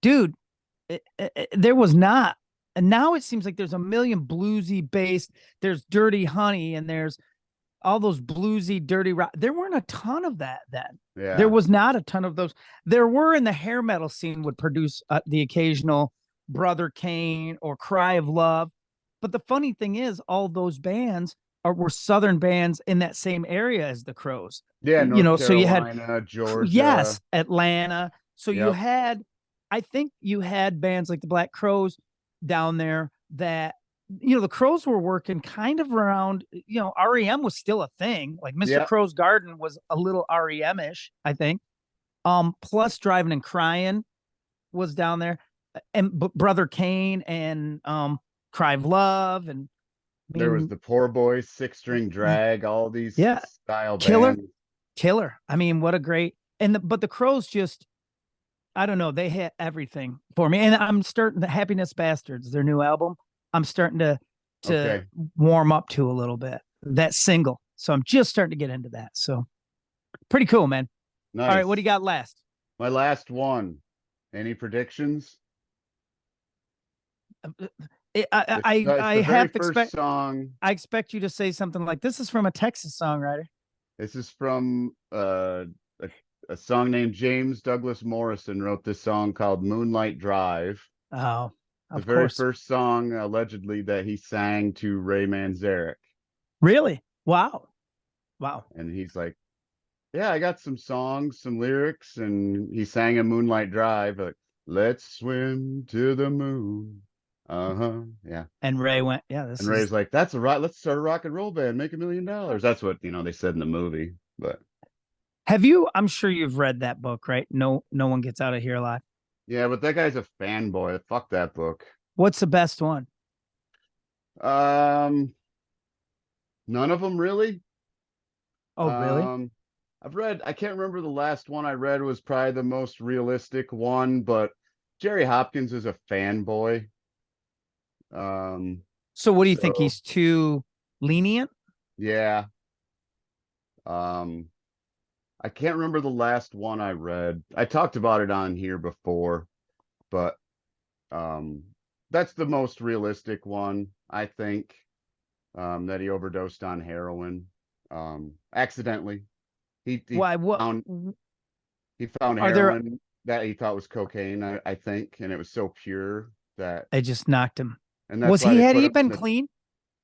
dude, there was not. And now it seems like there's a million bluesy based, there's Dirty Honey, and there's all those bluesy, dirty rock. There weren't a ton of that then. There Yeah. was not a ton of those. There were in the hair metal scene would produce the occasional Brother Kane or Cry of Love. But the funny thing is, all those bands were Southern bands in that same area as the Crows. Yeah, North So you had, Carolina, Georgia. yes, Atlanta. So you Yep. had, I think you had bands like the Black Crowes down there that, the Crows were working kind of around, REM was still a thing. Like Mr. Yep. Crow's Garden was a little REM-ish, I think. Plus Driving and Crying was down there, and Brother Kane and Cry of Love, and There was the Poor Boys, Six String Drag, all these yeah, style Killer, bands. Killer. I mean, what a great, but the Crows just, I don't know, they hit everything for me. And I'm starting, the Happiness Bastards, their new album, I'm starting to Okay. warm up to a little bit. That single. So I'm just starting to get into that. So pretty cool, man. Nice. All right, what do you got last? My last one. Any predictions? I have to expect song. I expect you to say something like, this is from a Texas songwriter. This is from a song named James Douglas Morrison wrote this song called Moonlight Drive. Oh, the of very course. first song allegedly that he sang to Ray Manzarek. Really? Wow. And he's like, yeah, I got some songs, some lyrics, and he sang a Moonlight Drive, like, let's swim to the moon. Yeah. And Ray went, yeah, this And Ray's like, that's a right. Let's start a rock and roll band, make $1 million. That's what they said in the movie. But I'm sure you've read that book, right? No One Gets Out of Here Alive. yeah, but that guy's a fanboy. Fuck that book. What's the best one? None of them really. Oh, really? I can't remember the last one I read was probably the most realistic one, but Jerry Hopkins is a fanboy. So what do you think? He's too lenient? Yeah. I can't remember the last one I read. I talked about it on here before, but that's the most realistic one, I think. That he overdosed on heroin. Accidentally. Why? What? He found heroin that he thought was cocaine, I think, and it was so pure that it just knocked him. And that's had he been clean?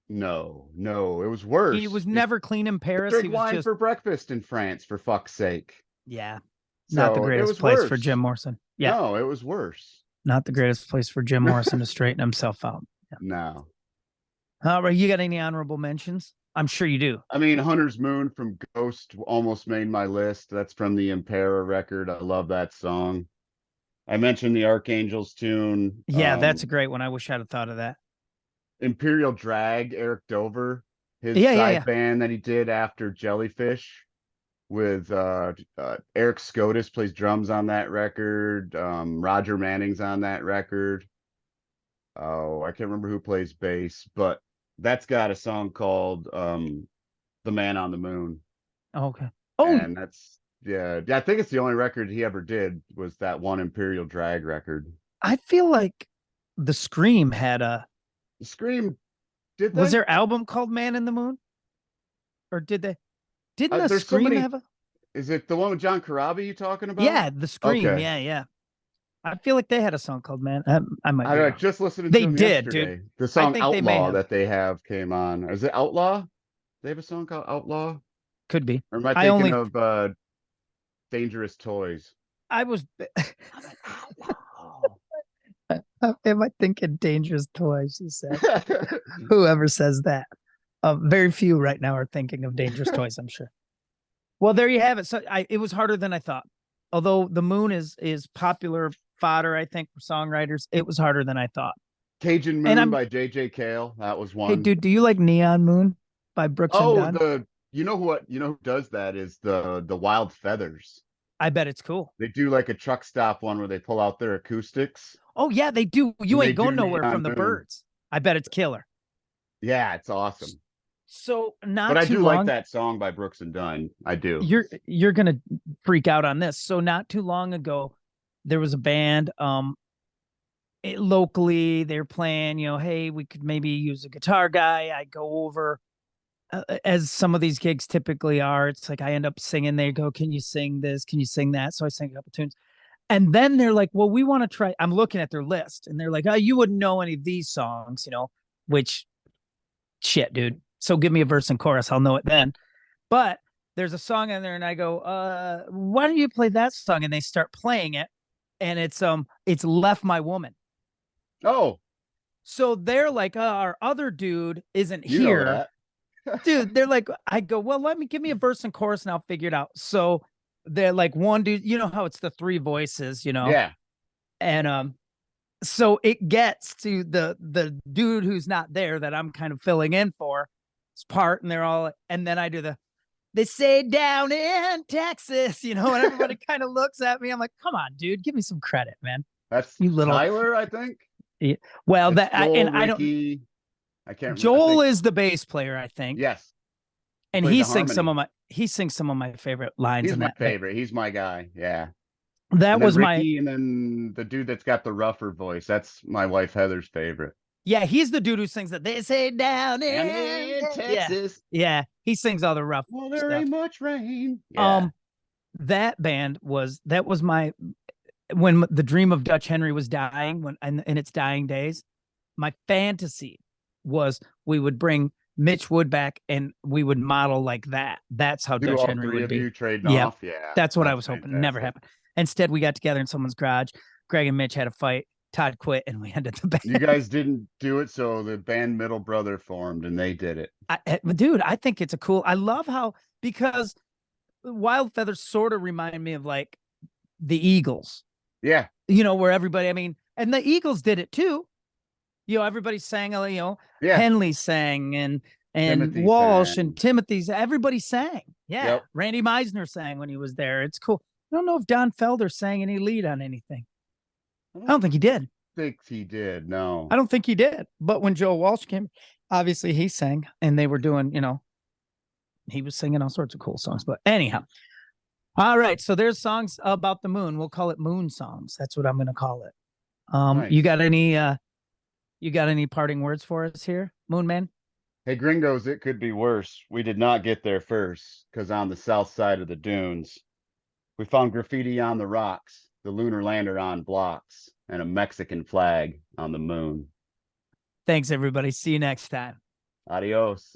No, it was worse. He was never clean in Paris. Drink wine for breakfast in France, for fuck's sake. Yeah, not the greatest place for Jim Morrison. Yeah, no, it was worse. Not the greatest place for Jim Morrison to straighten himself out. Yeah. No. All right, you got any honorable mentions? I'm sure you do. I mean, Hunter's Moon from Ghost almost made my list. That's from the Impera record. I love that song. I mentioned the Archangels tune. Yeah, that's a great one. I wish I'd have thought of that. Imperial Drag, Eric Dover, his side band that he did after Jellyfish with Eric Scotus plays drums on that record. Roger Manning's on that record. Oh, I can't remember who plays bass, but that's got a song called The Man on the Moon. Okay. Oh, and that's I think it's the only record he ever did was that one Imperial Drag record. I feel like the Scream had Scream did they? Was their album called Man in the Moon? Or didn't the Scream have a? Is it the one with John Corabi you talking about? Yeah, the Scream. Okay. Yeah. I feel like they had a song called Man. I might. I just listened to them yesterday. Dude. The song Outlaw that they have came on. Is it Outlaw? They have a song called Outlaw? Could be. Or am I thinking of Dangerous Toys? I was. Am I thinking Dangerous Toys? She said. Whoever says that. Very few right now are thinking of Dangerous Toys, I'm sure. Well, there you have it. So it was harder than I thought. Although The Moon is popular fodder, I think, for songwriters, it was harder than I thought. Cajun And Moon I'm by J.J. Cale. That was Hey, one. dude, do you like Neon Moon by Brooks and Oh, Dunn? you know who does that is the Wild Feathers. I bet it's cool. They do like a truck stop one where they pull out their acoustics Oh yeah, they do. You and they ain't do going nowhere Neon from the Moon. birds. I bet it's killer. Yeah, it's awesome. So But not I too do like long, that song by Brooks and Dunn. I do. you're gonna freak out on this. So not too long ago, there was a band locally. They're playing. Hey, we could maybe use a guitar guy. I go over as some of these gigs typically are. It's like I end up singing. They go, "Can you sing this? Can you sing that?" So I sing a couple tunes. And then they're like, well, we want to try. I'm looking at their list and they're like, oh, you wouldn't know any of these songs, which shit, dude. So give me a verse and chorus. I'll know it then. But there's a song in there and I go, why don't you play that song? And they start playing it. And it's Left My Woman. Oh, So they're like, our other dude isn't you know here. that. Dude, they're like, I go, well, give me a verse and chorus and I'll figure it out. So they're like, one dude, you know how it's the three voices, Yeah. and so it gets to the dude who's not there that I'm kind of filling in for his part, and they're all, and then I do they say down in Texas, and everybody kind of looks at me. I'm like, come on, dude, give me some credit, man. That's You little, Tyler, I think. yeah. Well, It's and Joel, I don't. Ricky. I can't remember. I Joel think is the bass player, I think, yes. and Played the harmony. he sings some of my favorite lines He's in my that band. favorite. He's my guy. Yeah. That And then was my Ricky, and then the dude that's got the rougher voice. That's my wife Heather's favorite. Yeah, he's the dude who sings that. They say down Down in in yeah, Texas. yeah. He sings all the rough Well, there stuff. ain't much rain. Yeah. Um, that band was my when the dream of Dutch Henry was dying when in its dying days. My fantasy was we would bring Mitch Wood back and we would model like that. That's how Do Dutch all Henry three would of be. you trading Yeah, off? Yeah. that's what I That's was hoping. Never fantastic. happened. Instead, we got together in someone's garage. Greg and Mitch had a fight. Todd quit, and we ended the band. You guys didn't do it, so the band Middle Brother formed and they did it. Dude, I think it's a cool. I love how because Wild Feathers sort of remind me of like the Eagles, Yeah. where everybody, I mean, and the Eagles did it too. Everybody sang, Yeah. Henley sang and Timothy Walsh and sang. Timothy's, everybody sang. Yeah. Yep. Randy Meisner sang when he was there. It's cool. I don't know if Don Felder sang any lead on anything. I don't think he did. Think he did. No. I don't think he did. But when Joe Walsh came, obviously he sang and they were doing, he was singing all sorts of cool songs. But anyhow, all right. So there's songs about the moon. We'll call it moon songs. That's what I'm going to call it. Nice. You got any parting words for us here, Moon Man? Hey, gringos, it could be worse. We did not get there first, because on the south side of the dunes, we found graffiti on the rocks, the lunar lander on blocks, and a Mexican flag on the moon. Thanks, everybody. See you next time. Adios.